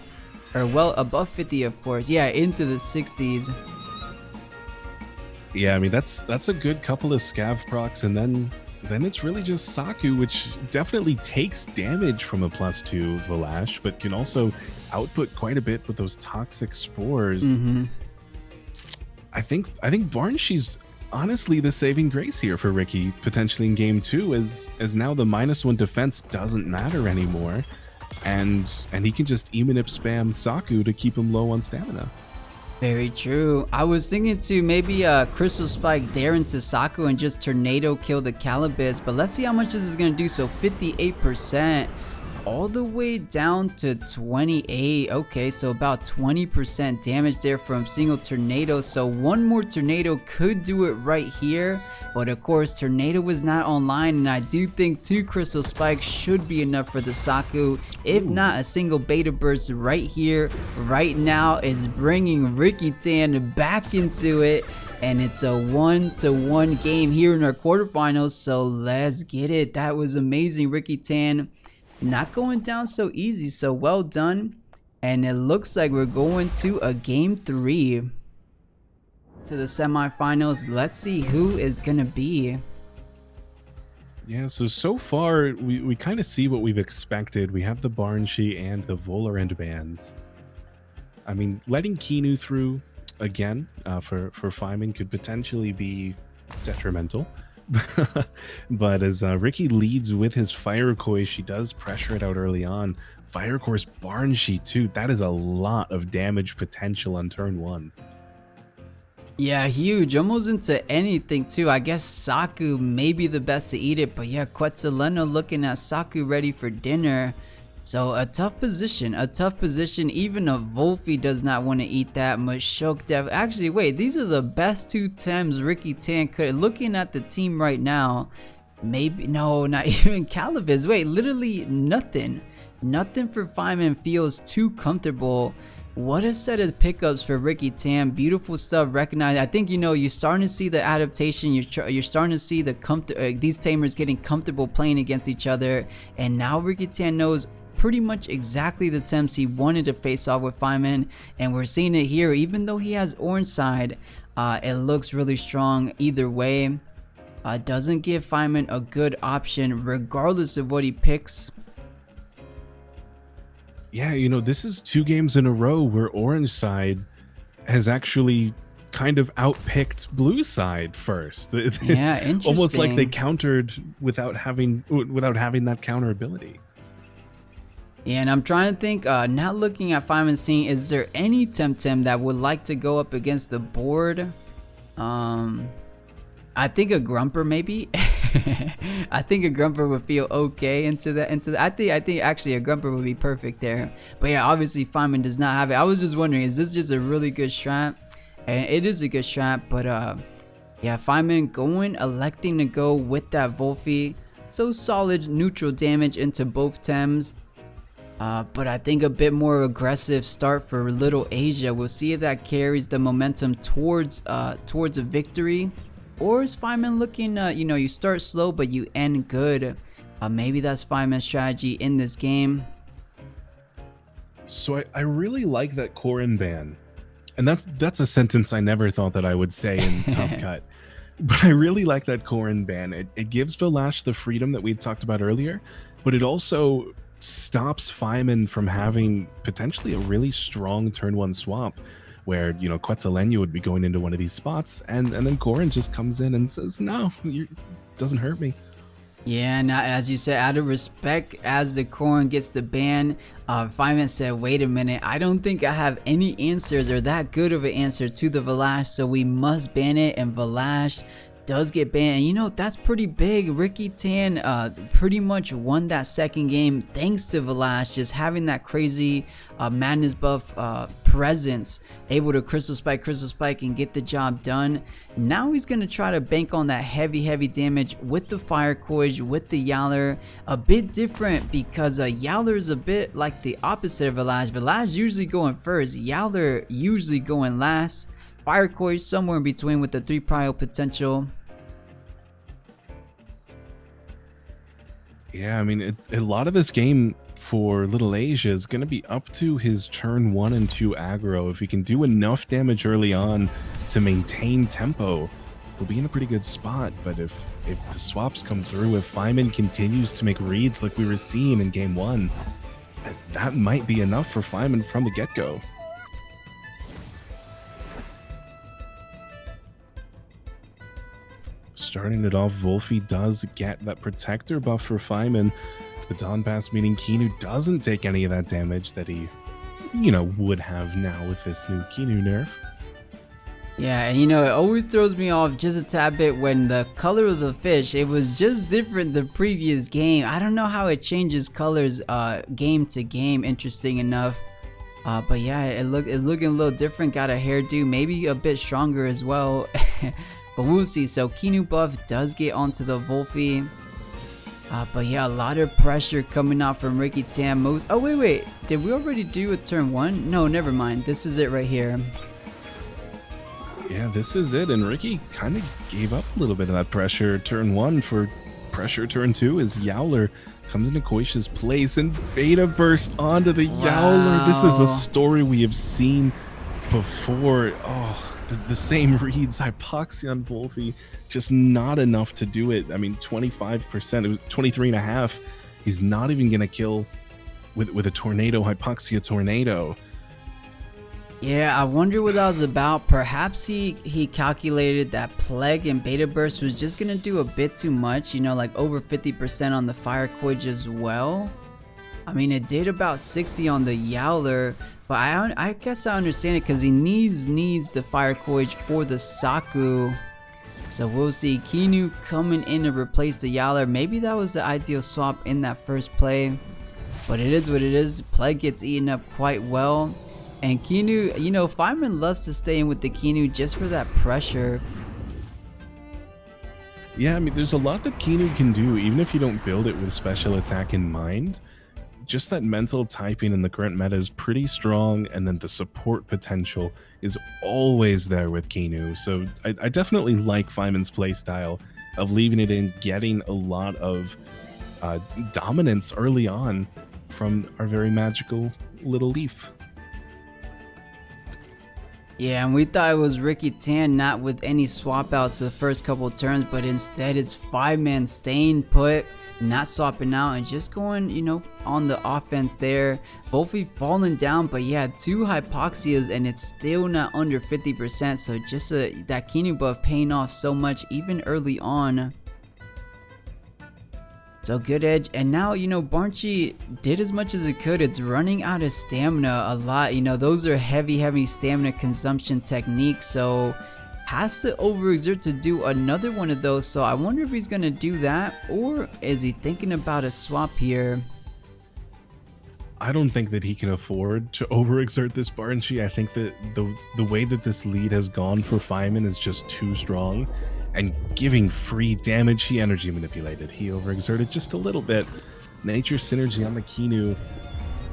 Or well above 50, of course. Yeah, into the 60s. Yeah, I mean, that's a good couple of scav procs, and then it's really just Saku, which definitely takes damage from a +2 Valash, but can also output quite a bit with those Toxic Spores. I think Barnshe's honestly the saving grace here for Ricky, potentially in game 2, as now the -1 defense doesn't matter anymore. And he can just Emanip spam Saku to keep him low on stamina. Very true. I was thinking to maybe a Crystal Spike there into Saku and just Tornado kill the Calibus, but let's see how much this is going to do. So 58%. All the way down to 28. Okay, so about 20% damage there from single tornado. So one more tornado could do it right here, but of course tornado was not online, and I do think 2 crystal spikes should be enough for the Saku. If not, a single beta burst right here right now is bringing Ricky Tan back into it, and it's a 1-1 game here in our quarterfinals. So let's get it. That was amazing. Ricky Tan not going down so easy, so well done. And it looks like we're going to a game 3 to the semifinals. Let's see who is gonna be. Yeah, so far we kind of see what we've expected. We have the Barnshe's and the Volarend bands. I mean, letting Kinu through again for Faiman could potentially be detrimental. But as Ricky leads with his Fire Koi, she does pressure it out early on. Fire Core's Barnshe's too. That is a lot of damage potential on turn 1. Yeah, huge. Almost into anything too. I guess Saku may be the best to eat it, but yeah, Quetzaleno looking at Saku ready for dinner. So a tough position, even a Wolfie does not want to eat that. Mashok Dev. Actually, wait, these are the best 2 Tems Ricky Tan could. Looking at the team right now, maybe, no, not even Calibus. Wait, literally nothing. Nothing for Faiman feels too comfortable. What a set of pickups for Ricky Tan. Beautiful stuff. Recognize. I think, you know, you're starting to see the adaptation. You're starting to see the these tamers getting comfortable playing against each other. And now Ricky Tan knows pretty much exactly the Temps he wanted to face off with Faiman, and we're seeing it here. Even though he has orange side, it looks really strong either way. Doesn't give Faiman a good option regardless of what he picks. Yeah, you know, this is 2 games in a row where orange side has actually kind of outpicked blue side first. Yeah, interesting. Almost like they countered without having that counter ability. Yeah, and I'm trying to think, not looking at Faiman's team, is there any Temtem that would like to go up against the board? I think a Grumper maybe. I think a Grumper would feel okay into the I think actually a Grumper would be perfect there. But yeah, obviously Faiman does not have it. I was just wondering, is this just a really good strat? And it is a good strat, but yeah, Faiman electing to go with that Wolfie. So solid neutral damage into both Tems. But I think a bit more aggressive start for Little Asia. We'll see if that carries the momentum towards a victory, or is Faiman looking, you know, you start slow but you end good. Maybe that's Faiman's strategy in this game. So I really like that Corrin ban. And that's a sentence I never thought that I would say in Top Cut. But I really like that Corrin ban. It gives Valash the freedom that we talked about earlier, but it also stops Faiman from having potentially a really strong turn 1 swap where, you know, Quetzalenya would be going into one of these spots, and then Corrin just comes in and says, no, it doesn't hurt me. Yeah, now as you said, out of respect, as the Corrin gets the ban, Faiman said, wait a minute, I don't think I have any answers or that good of an answer to the Valash, so we must ban it, and Valash does get banned. And you know, that's pretty big. Ricky Tan pretty much won that second game thanks to Valash just having that crazy madness buff presence, able to crystal spike and get the job done. Now he's gonna try to bank on that heavy damage with the fire coage, with the Yowler. A bit different because Yowler is a bit like the opposite of Valash. Valash usually going first, Yowler usually going last. Fire coage somewhere in between with the 3 prio potential. Yeah, I mean, a lot of this game for Little Asia is going to be up to his turn 1 and 2 aggro. If he can do enough damage early on to maintain tempo, he'll be in a pretty good spot. But if the swaps come through, if Faiman continues to make reads like we were seeing in game 1, that might be enough for Faiman from the get-go. Starting it off, Wolfie does get that protector buff for Faiman. The Dawn Pass meaning Kinu doesn't take any of that damage that he, you know, would have now with this new Kinu nerf. Yeah, and you know, it always throws me off just a tad bit when the color of the fish, it was just different the previous game. I don't know how it changes colors game to game, interesting enough. But yeah, it's looking a little different, got a hairdo, maybe a bit stronger as well. But we'll see. So Kinu buff does get onto the Wolfie. But yeah, a lot of pressure coming out from Ricky Tan. Oh wait, did we already do a turn 1? No, never mind. This is it right here. Yeah, this is it. And Ricky kind of gave up a little bit of that pressure turn 1 for pressure turn 2 as Yowler comes into Koisha's place and beta burst onto the Yowler. This is a story we have seen before. Oh, the same reads, Hypoxia on Wolfie, just not enough to do it. I mean, 25%, it was 23.5. He's not even gonna kill with a tornado, Hypoxia tornado. Yeah, I wonder what that was about. Perhaps he calculated that Plague and Beta Burst was just gonna do a bit too much, you know, like over 50% on the Fire Coage as well. I mean, it did about 60 on the Yowler, but I guess I understand it because he needs the Fire Coage for the Saku. So we'll see. Kinu coming in to replace the Yowler. Maybe that was the ideal swap in that first play, but it is what it is. Plague gets eaten up quite well. And Kinu, you know, Faiman loves to stay in with the Kinu just for that pressure. Yeah, I mean, there's a lot that Kinu can do, even if you don't build it with special attack in mind. Just that mental typing in the current meta is pretty strong, and then the support potential is always there with Kinu. So I definitely like Faiman's playstyle of leaving it in, getting a lot of dominance early on from our very magical little leaf. Yeah, and we thought it was Ricky Tan not with any swap outs the first couple turns, but instead it's Faiman staying put, not swapping out and just going, you know, on the offense there. Wolfie falling down, but yeah, 2 Hypoxias and it's still not under 50%, so just that Kinu buff paying off so much even early on. So good edge, and now, you know, Barnchy did as much as it could. It's running out of stamina a lot. You know, those are heavy stamina consumption techniques, so has to overexert to do another one of those. So I wonder if he's gonna do that, or is he thinking about a swap here? I don't think that he can afford to overexert this Barnchy. I think that the way that this lead has gone for Faiman is just too strong. And giving free damage, he energy manipulated. He overexerted just a little bit. Nature Synergy on the Kinu.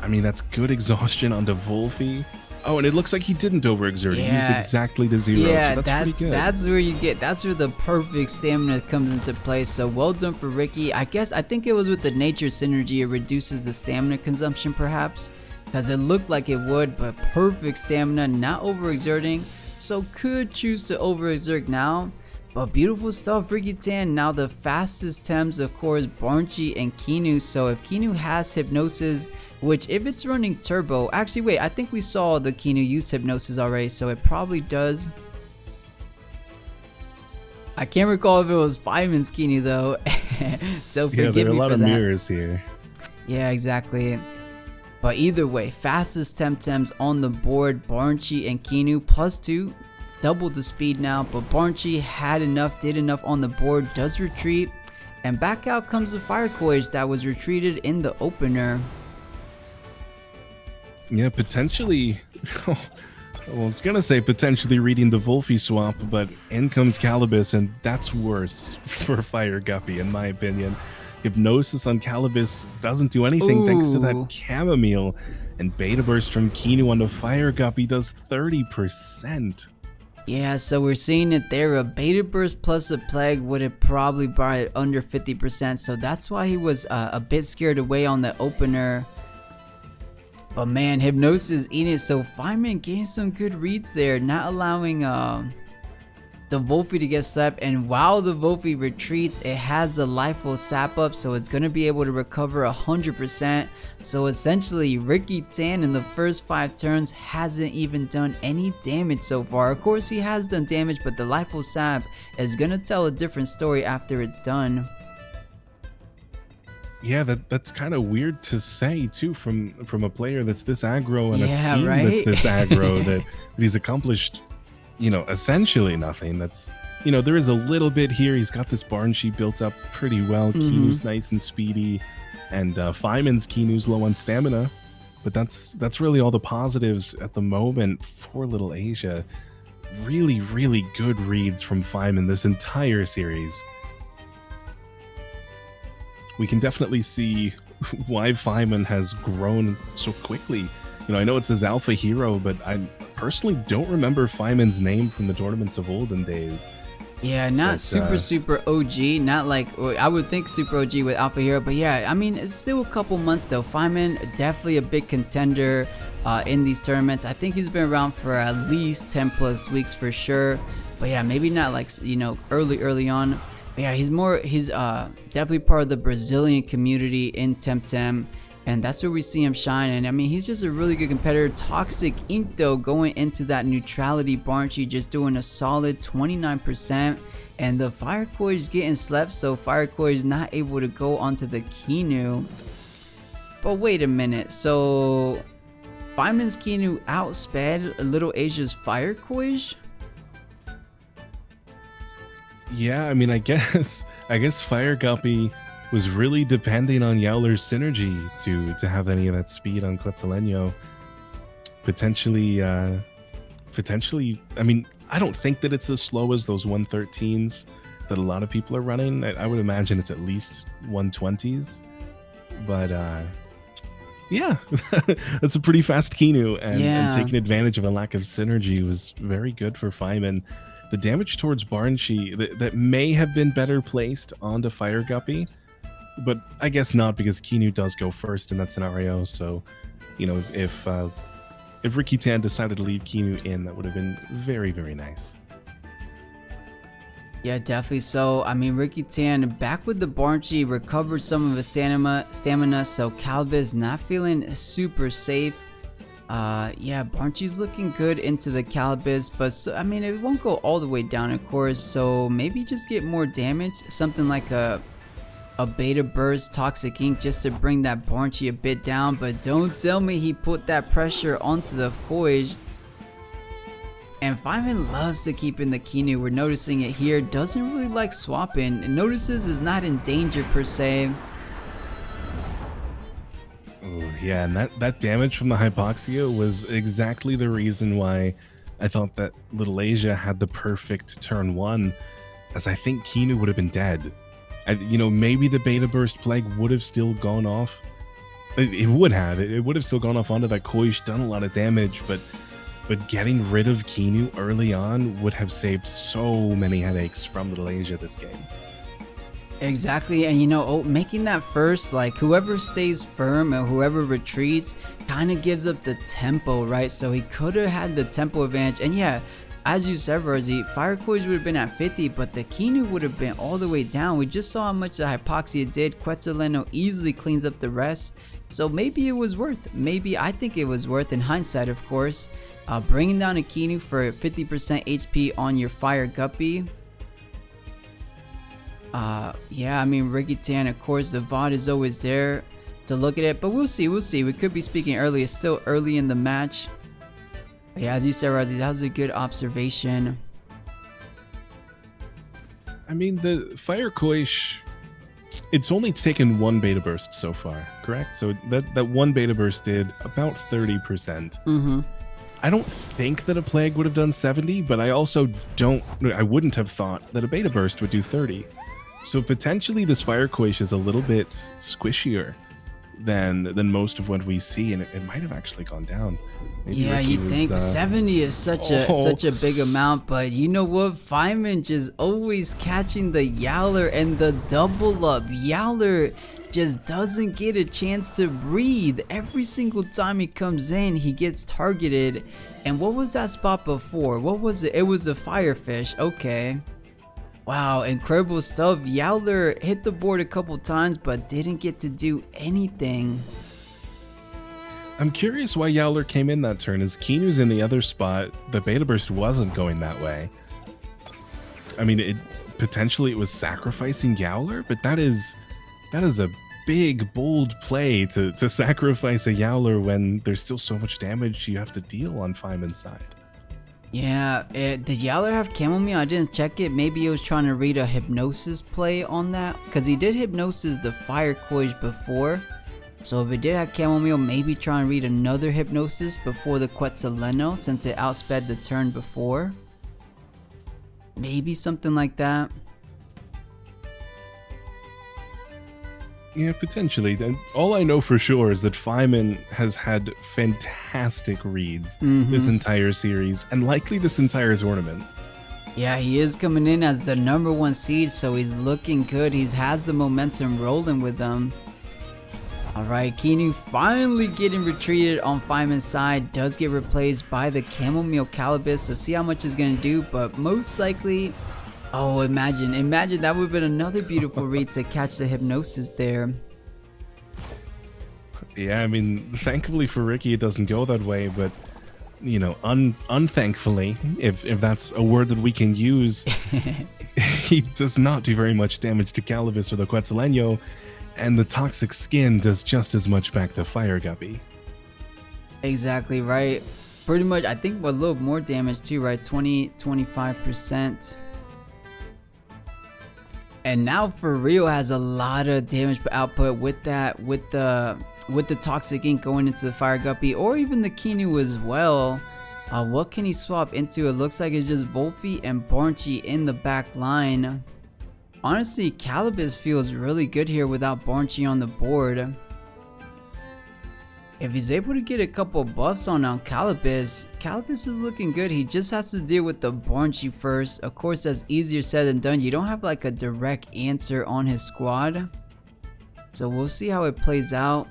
I mean, that's good exhaustion onto Wolfie. Oh, and it looks like he didn't overexert. Yeah. He used exactly to 0, yeah, so that's pretty good. That's where the perfect stamina comes into play. So well done for Ricky. I think it was with the Nature Synergy, it reduces the stamina consumption perhaps. because it looked like it would, but perfect stamina, not overexerting, so could choose to overexert now. But beautiful stuff, Ricky Tan. Now the fastest Tems, of course, Rawrzyyy and Kinu. So if Kinu has Hypnosis, which if it's running Turbo, actually wait, I think we saw the Kinu use Hypnosis already, so it probably does. I can't recall if it was Faiman's Kinu though, so forgive there are me a lot for of that. mirrors here. Yeah, exactly. But either way, fastest Temtems on the board, Rawrzyyy and Kinu, +2. Double the speed now, but Rawrzyyy had enough, did enough on the board, does retreat, and back out comes the Fire Courage that was retreated in the opener. Yeah, potentially. Well, I was gonna say potentially reading the Wolfie swap, but in comes Calibus, and that's worse for Fire Guppy, in my opinion. Hypnosis on Calibus doesn't do anything thanks to that Chamomile, and Beta Burst from Kinu on the Fire Guppy does 30%. Yeah, so we're seeing it there. A Beta Burst plus a Plague would have probably brought it under 50%, so that's why he was a bit scared away on the opener. But man, Hypnosis eating it, so Faiman getting some good reads there, not allowing the Wolfie to get slept. And while the Wolfie retreats, it has the Lifeful Sap up, so it's going to be able to recover 100%. So essentially, Ricky Tan in the first 5 turns hasn't even done any damage so far. Of course, he has done damage, but the Lifeful Sap is going to tell a different story after it's done. Yeah, that's kind of weird to say too from a player that's this aggro and a team right? that's this aggro that he's accomplished, essentially nothing. That's, there is a little bit here. He's got this Rawrzyyy built up pretty well. Kinu's nice and speedy, and Faiman's Kinu's low on stamina, but that's really all the positives at the moment for Little Asia. Really, really good reads from Faiman this entire series. We can definitely see why Faiman has grown so quickly. I know it's his alpha hero, but I personally don't remember Faiman's name from the tournaments of olden days. Yeah, not super OG, not like, I would think super OG with Alpha Hero, but yeah, I mean, it's still a couple months though. Faiman, definitely a big contender in these tournaments. I think he's been around for at least 10 plus weeks for sure, but yeah, maybe not like, early on. But yeah, he's definitely part of the Brazilian community in Temtem, and that's where we see him shine. And I mean, he's just a really good competitor. Toxic Ink though, going into that neutrality, Rawrzyyy just doing a solid 29%, and the Fire Coil is getting slept, so Fire Coil is not able to go onto the Kinu. But wait a minute, so Faiman's Kinu outsped Little Asia's Fire Coil? Yeah, I mean, I guess Fire Guppy was really depending on Yowler's synergy to have any of that speed on Quetzaleno. Potentially, I mean, I don't think that it's as slow as those 113s that a lot of people are running. I would imagine it's at least 120s. But yeah, that's a pretty fast Kinu, and taking advantage of a lack of synergy was very good for Faiman. The damage towards Rawrzyyy that may have been better placed onto Fire Guppy, but I guess not, because Kinu does go first in that scenario. So, if Ricky Tan decided to leave Kinu in, that would have been very, very nice. Yeah, definitely so. I mean, Ricky Tan back with the Rawrzyyy, recovered some of his stamina, so Calibus not feeling super safe. Yeah, Rawrzzyy's looking good into the Calibus, but I mean, it won't go all the way down, of course, so maybe just get more damage, something like a Beta Burst Toxic Ink, just to bring that Rawrzyyy a bit down. But don't tell me he put that pressure onto the Coij. And Faiman loves to keep in the Kinu. We're noticing it here, doesn't really like swapping, and notices is not in danger per se. Yeah, and that damage from the Hypoxia was exactly the reason why I thought that Little Asia had the perfect turn 1, as I think Kinu would have been dead. And, maybe the Beta Burst Plague would have still gone off. It would have still gone off onto that Koish, done a lot of damage, but getting rid of Kinu early on would have saved so many headaches from Little Asia this game. Exactly, and you know, making that first, like whoever stays firm and whoever retreats kind of gives up the tempo, right? So he could have had the tempo advantage, and yeah, as you said, Rawrzyyy, Fire Coils would have been at 50, but the Kinu would have been all the way down. We just saw how much the Hypoxia did. Quetzaleno easily cleans up the rest, so maybe it was worth. Maybe I think it was worth in hindsight, of course. Bringing down a Kinu for 50% HP on your Fire Guppy. Yeah, I mean, Ricky Tan, of course, the VOD is always there to look at it, but we'll see, We could be speaking early. It's still early in the match. But yeah, as you said, Rawrzyyy, that was a good observation. I mean, the Fire Koish, it's only taken one beta burst so far, correct? So that one beta burst did about 30%. I don't think that a Plague would have done 70, but I also wouldn't have thought that a beta burst would do 30. So potentially this Fire Koish is a little bit squishier than most of what we see, and it might have actually gone down. Maybe yeah, Ricky you think 70 is such a big amount, but you know what? Faiman just always catching the Yowler and the double up. Yowler just doesn't get a chance to breathe. Every single time he comes in, he gets targeted. And what was that spot before? What was it? It was a Firefish. Okay. Wow, incredible stuff. Yowler hit the board a couple times, but didn't get to do anything. I'm curious why Yowler came in that turn. As Kinu's in the other spot, the beta burst wasn't going that way. I mean, potentially it was sacrificing Yowler, but that is a big, bold play to sacrifice a Yowler when there's still so much damage you have to deal on Faiman's side. Yeah, did Yowler have chamomile? I didn't check it. Maybe he was trying to read a hypnosis play on that, because he did hypnosis the Fire Coish before. So if it did have chamomile, maybe try and read another hypnosis before the Quetzaleno, since it outsped the turn before. Maybe something like that. Yeah, potentially. All I know for sure is that Faiman has had fantastic reads this entire series, and likely this entire tournament. Yeah, he is coming in as the #1 seed, so he's looking good. He has the momentum rolling with them. Alright, Kinu finally getting retreated on Faiman's side. Does get replaced by the Chamomile Calibus. Let's see how much it's going to do, but most likely... Oh, imagine that would have been another beautiful read to catch the hypnosis there. Yeah, I mean, thankfully for Ricky it doesn't go that way, but, you know, unthankfully, if that's a word that we can use, he does not do very much damage to Calibus or the Quetzaleno, and the Toxic Skin does just as much back to Fire Guppy. Exactly right. Pretty much, I think a little more damage too, right? 25%. And now for real has a lot of damage output with that, with the Toxic Ink going into the Fire Guppy, or even the Kinu as well. What can he swap into? It looks like it's just Volfi and Barnchy in the back line. Honestly, Calibus feels really good here without Barnchy on the board. If he's able to get a couple buffs on Calibus is looking good. He just has to deal with the Barnchy first. Of course, that's easier said than done. You don't have like a direct answer on his squad. So we'll see how it plays out.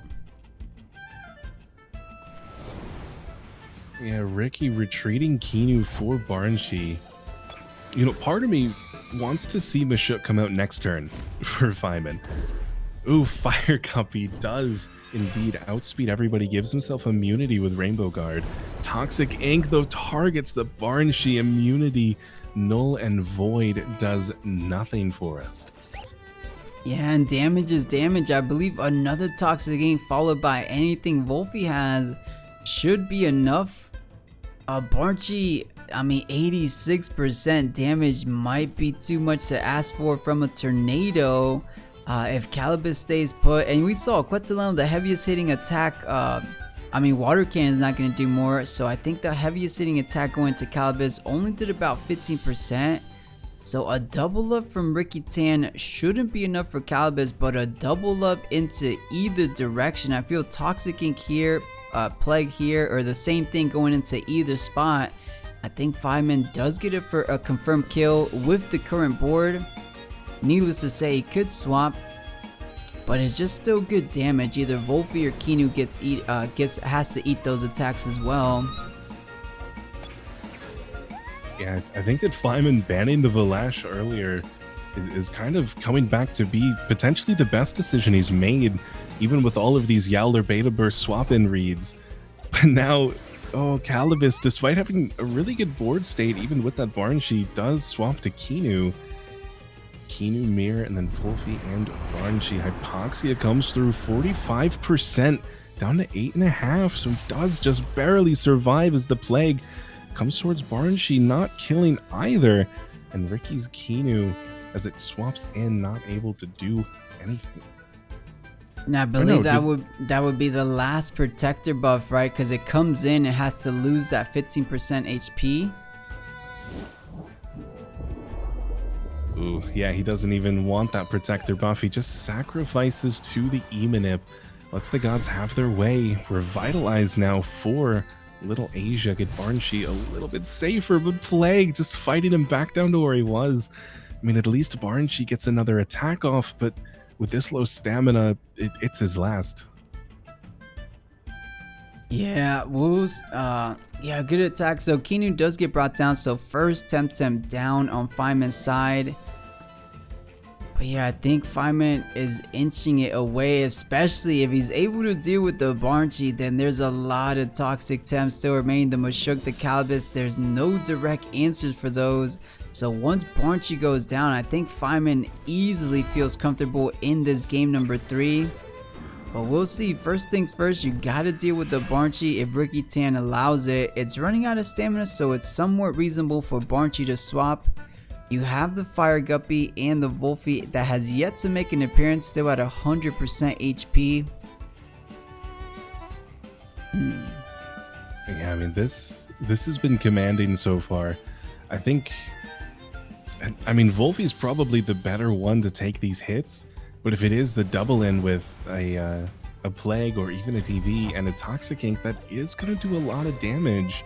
Yeah, Ricky retreating Kinu for Barnchy. You know, part of me wants to see Mashuk come out next turn for Faiman. Ooh, Fire Guppy does indeed outspeed everybody, gives himself immunity with Rainbow Guard. Toxic Ink, though, targets the Barnchy immunity. Null and Void does nothing for us. Yeah, and damage is damage. I believe another Toxic Ink followed by anything Volfi has should be enough. Barnchy, I mean, 86% damage might be too much to ask for from a Tornado. If Calibus stays put, and we saw Quetzaleno, the heaviest hitting attack, I mean, Water Cannon is not going to do more, so I think the heaviest hitting attack going to Calibus only did about 15%. So a double up from Ricky Tan shouldn't be enough for Calibus, but a double up into either direction. I feel Toxic Ink here, Plague here, or the same thing going into either spot. I think Faiman does get it for a confirmed kill with the current board. Needless to say, he could swap, but it's just still good damage. Either Wolfie or Kinu has to eat those attacks as well. Yeah, I think that Faiman banning the Valash earlier is kind of coming back to be potentially the best decision he's made, even with all of these Yowler Beta Burst swap-in reads. But now, oh, Calibus, despite having a really good board state, even with that Barnshe, does swap to Kinu. Kinu, Mirror, and then Wolfie and Barnshe. Hypoxia comes through 45%, down to 8.5, so he does just barely survive as the Plague comes towards Barnshe, not killing either. And Ricky's Kinu, as it swaps in, not able to do anything. And I believe that would be the last protector buff, right? Because it comes in, it has to lose that 15% HP. Ooh, yeah, he doesn't even want that protector buff. He just sacrifices to the Emanip. Lets the gods have their way. Revitalize now for Little Asia. Get Barnshe a little bit safer, but Plague just fighting him back down to where he was. I mean, at least Barnshe gets another attack off, but with this low stamina, it's his last. Yeah, Woos, yeah, good attack. So Kinu does get brought down. So first Temtem down on Faiman's side. But yeah, I think Faiman is inching it away, especially if he's able to deal with the Barnshe. Then there's a lot of toxic temps still remaining. The Mashuk, the Calibus, there's no direct answers for those. So once Barnshe goes down, I think Faiman easily feels comfortable in this game number 3. But we'll see. First things first, you gotta deal with the Barnshe if Ricky Tan allows it. It's running out of stamina, so it's somewhat reasonable for Barnshe to swap. You have the Fire Guppy and the Wolfie that has yet to make an appearance, still at 100% HP. Yeah, I mean, this has been commanding so far. I think, I mean, Wolfie's probably the better one to take these hits, but if it is the double in with a Plague or even a TV and a Toxic Ink, that is going to do a lot of damage.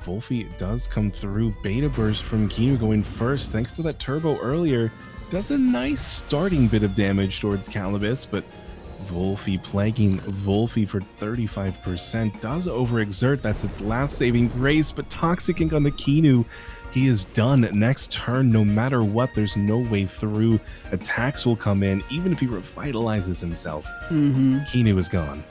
Wolfie does come through. Beta Burst from Kinu going first, thanks to that turbo earlier. Does a nice starting bit of damage towards Calibus, but Wolfie plaguing Wolfie for 35%. Does overexert, that's its last saving grace, but Toxic Ink on the Kinu. He is done. Next turn, no matter what, there's no way through. Attacks will come in, even if he revitalizes himself. Kinu is gone.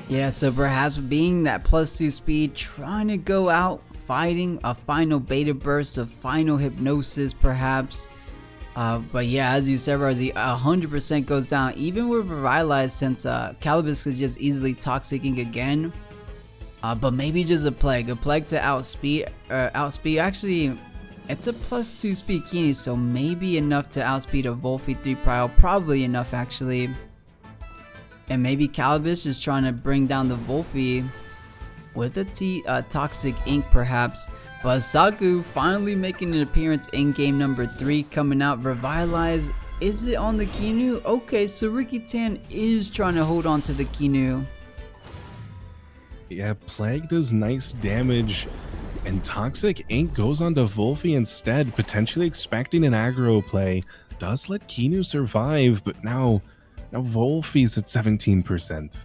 Yeah, so perhaps being that +2 speed, trying to go out, fighting a final Beta Burst, a final Hypnosis perhaps. But yeah, as you said, Rawrzyyy, 100% goes down, even with Revitalize, since Calibus could just easily Toxic Ink again. But maybe just a Plague to outspeed. Actually, it's a +2 speed Kinu, so maybe enough to outspeed a Wolfie 3 Prio, probably enough actually. And maybe Calibus is trying to bring down the Wolfie with a Toxic Ink perhaps. But Saku finally making an appearance in game number 3, coming out. Revitalize, is it on the Kinu? Okay, so Ricky Tan is trying to hold on to the Kinu. Yeah, Plague does nice damage, and Toxic Ink goes on to Wolfie instead, potentially expecting an aggro play. Does let Kinu survive, but now Wolfie's at 17%.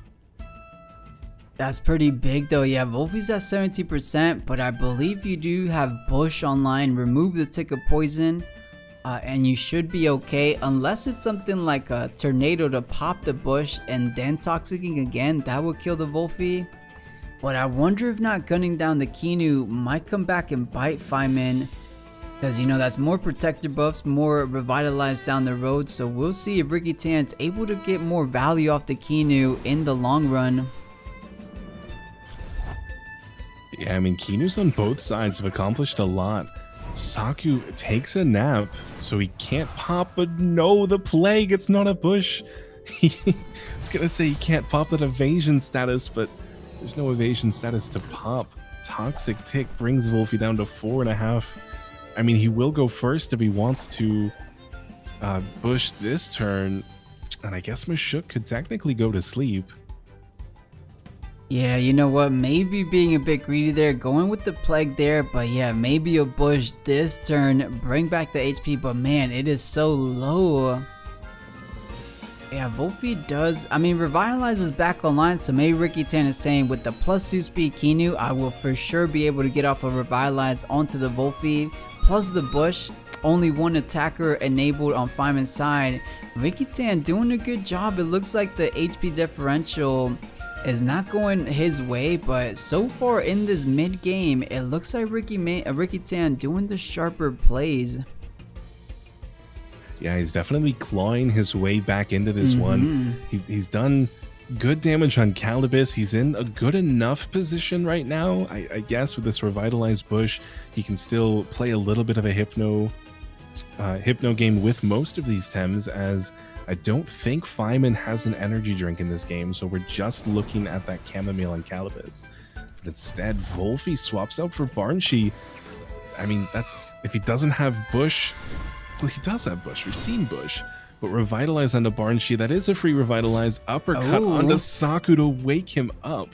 That's pretty big though. Yeah, Wolfie's at 70%, but I believe you do have Bush online. Remove the Tick of Poison, and you should be okay, unless it's something like a Tornado to pop the Bush and then Toxic Ink again. That would kill the Wolfie. But I wonder if not gunning down the Kinu might come back and bite Faiman, because you know that's more protector buffs, more revitalized down the road. So we'll see if Ricky Tan's able to get more value off the Kinu in the long run. Yeah, I mean, Kinu's on both sides have accomplished a lot. Saku takes a nap, so he can't pop, but no, the Plague, it's not a Bush. It's gonna say he can't pop that evasion status, but there's no evasion status to pop. Toxic Tick brings Wolfie down to 4.5. I mean, he will go first if he wants to Bush this turn, and I guess Mashuk could technically go to sleep. Yeah, you know what? Maybe being a bit greedy there, going with the plague there, but yeah, maybe a bush this turn, bring back the HP, but man, it is so low. Yeah, Wolfie does, I mean, Revitalize is back online, so maybe Ricky Tan is saying with the +2 speed Kinu, I will for sure be able to get off of Revitalize onto the Wolfie, plus the bush, only one attacker enabled on Faiman's side. Ricky Tan doing a good job. It looks like the HP differential is not going his way, but so far in this mid game, it looks like Ricky Tan doing the sharper plays. Yeah, he's definitely clawing his way back into this one. He's done good damage on Calibus. He's in a good enough position right now. I guess with this revitalized bush, he can still play a little bit of a hypno game with most of these Tems, as I don't think Faiman has an energy drink in this game, so we're just looking at that chamomile and Calibus. But instead, Wolfie swaps out for Barnshee. I mean, that's, if he doesn't have Bush, well, he does have Bush. We've seen Bush. But Revitalize onto Barnshee, that is a free Revitalize. Uppercut onto Saku to wake him up.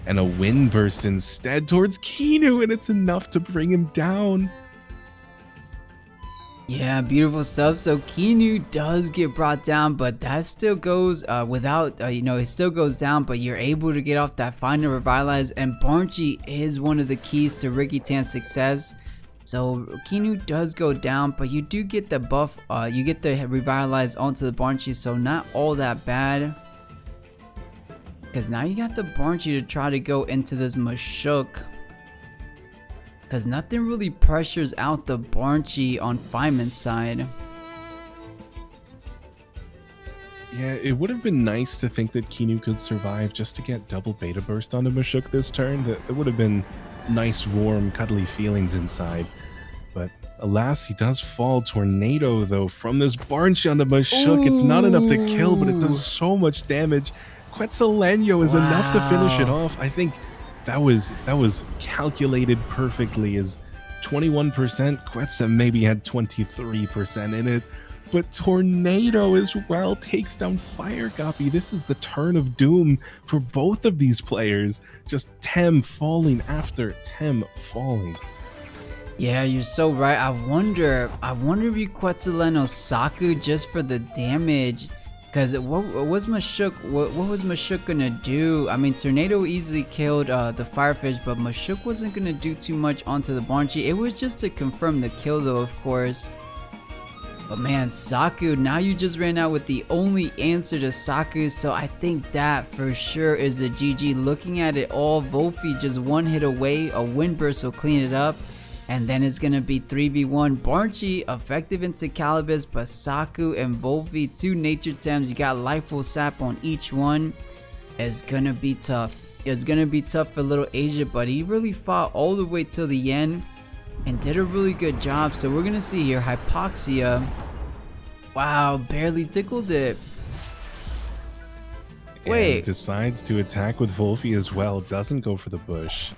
And a wind burst instead towards Kinu, and it's enough to bring him down. Yeah, beautiful stuff. So Kinu does get brought down, but that still goes without, you know, it still goes down, but you're able to get off that final Revitalize, and Barnshee is one of the keys to Ricky Tan's success. So Kinu does go down, but you do get the buff, you get the Revitalize onto the Barnshee, so not all that bad. Because now you got the Barnshee to try to go into this Mashuk. Because nothing really pressures out the Barnshee on Faiman's side. Yeah, it would have been nice to think that Kinu could survive just to get double beta burst onto Mashuk this turn. That would have been nice, warm, cuddly feelings inside. But alas, he does fall. Tornado, though, from this Barnshee onto Mashuk. It's not enough to kill, but it does so much damage. Quetzaleno is enough to finish it off. I think that was calculated perfectly, as 21%, Quetzal maybe had 23% in it, but Tornado as well takes down Fire Copy. This is the turn of doom for both of these players. Just Tem falling after Tem falling. Yeah, you're so right. I wonder if you Quetzaleno Saku just for the damage. Because what was Mashuk gonna do? I mean, Tornado easily killed the Firefish, but Mashuk wasn't gonna do too much onto the Barnshee. It was just to confirm the kill, though, of course. But man, Saku, now you just ran out with the only answer to Saku, so I think that for sure is a GG. Looking at it all, Wolfie just one hit away, a wind burst will clean it up. And then it's going to be 3v1. Barnshee effective into Calibus, but Saku and Wolfie, two nature Tems. You got Lifeful Sap on each one. It's going to be tough. It's going to be tough for little Asia, but he really fought all the way till the end and did a really good job. So we're going to see here Hypoxia. Wow, barely tickled it. Wait. And decides to attack with Wolfie as well. Doesn't go for the bush.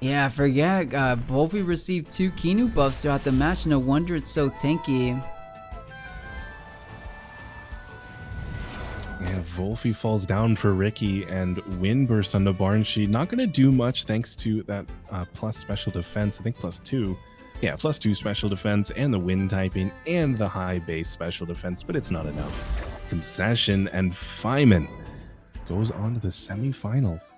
Yeah, I forget. Wolfie received 2 Kinu buffs throughout the match. No wonder it's so tanky. Yeah, Wolfie falls down for Ricky, and Wind Burst on the Barnshee. Not going to do much thanks to that plus special defense. I think +2. Yeah, +2 special defense and the wind typing and the high base special defense, but it's not enough. Concession, and Faiman goes on to the semifinals.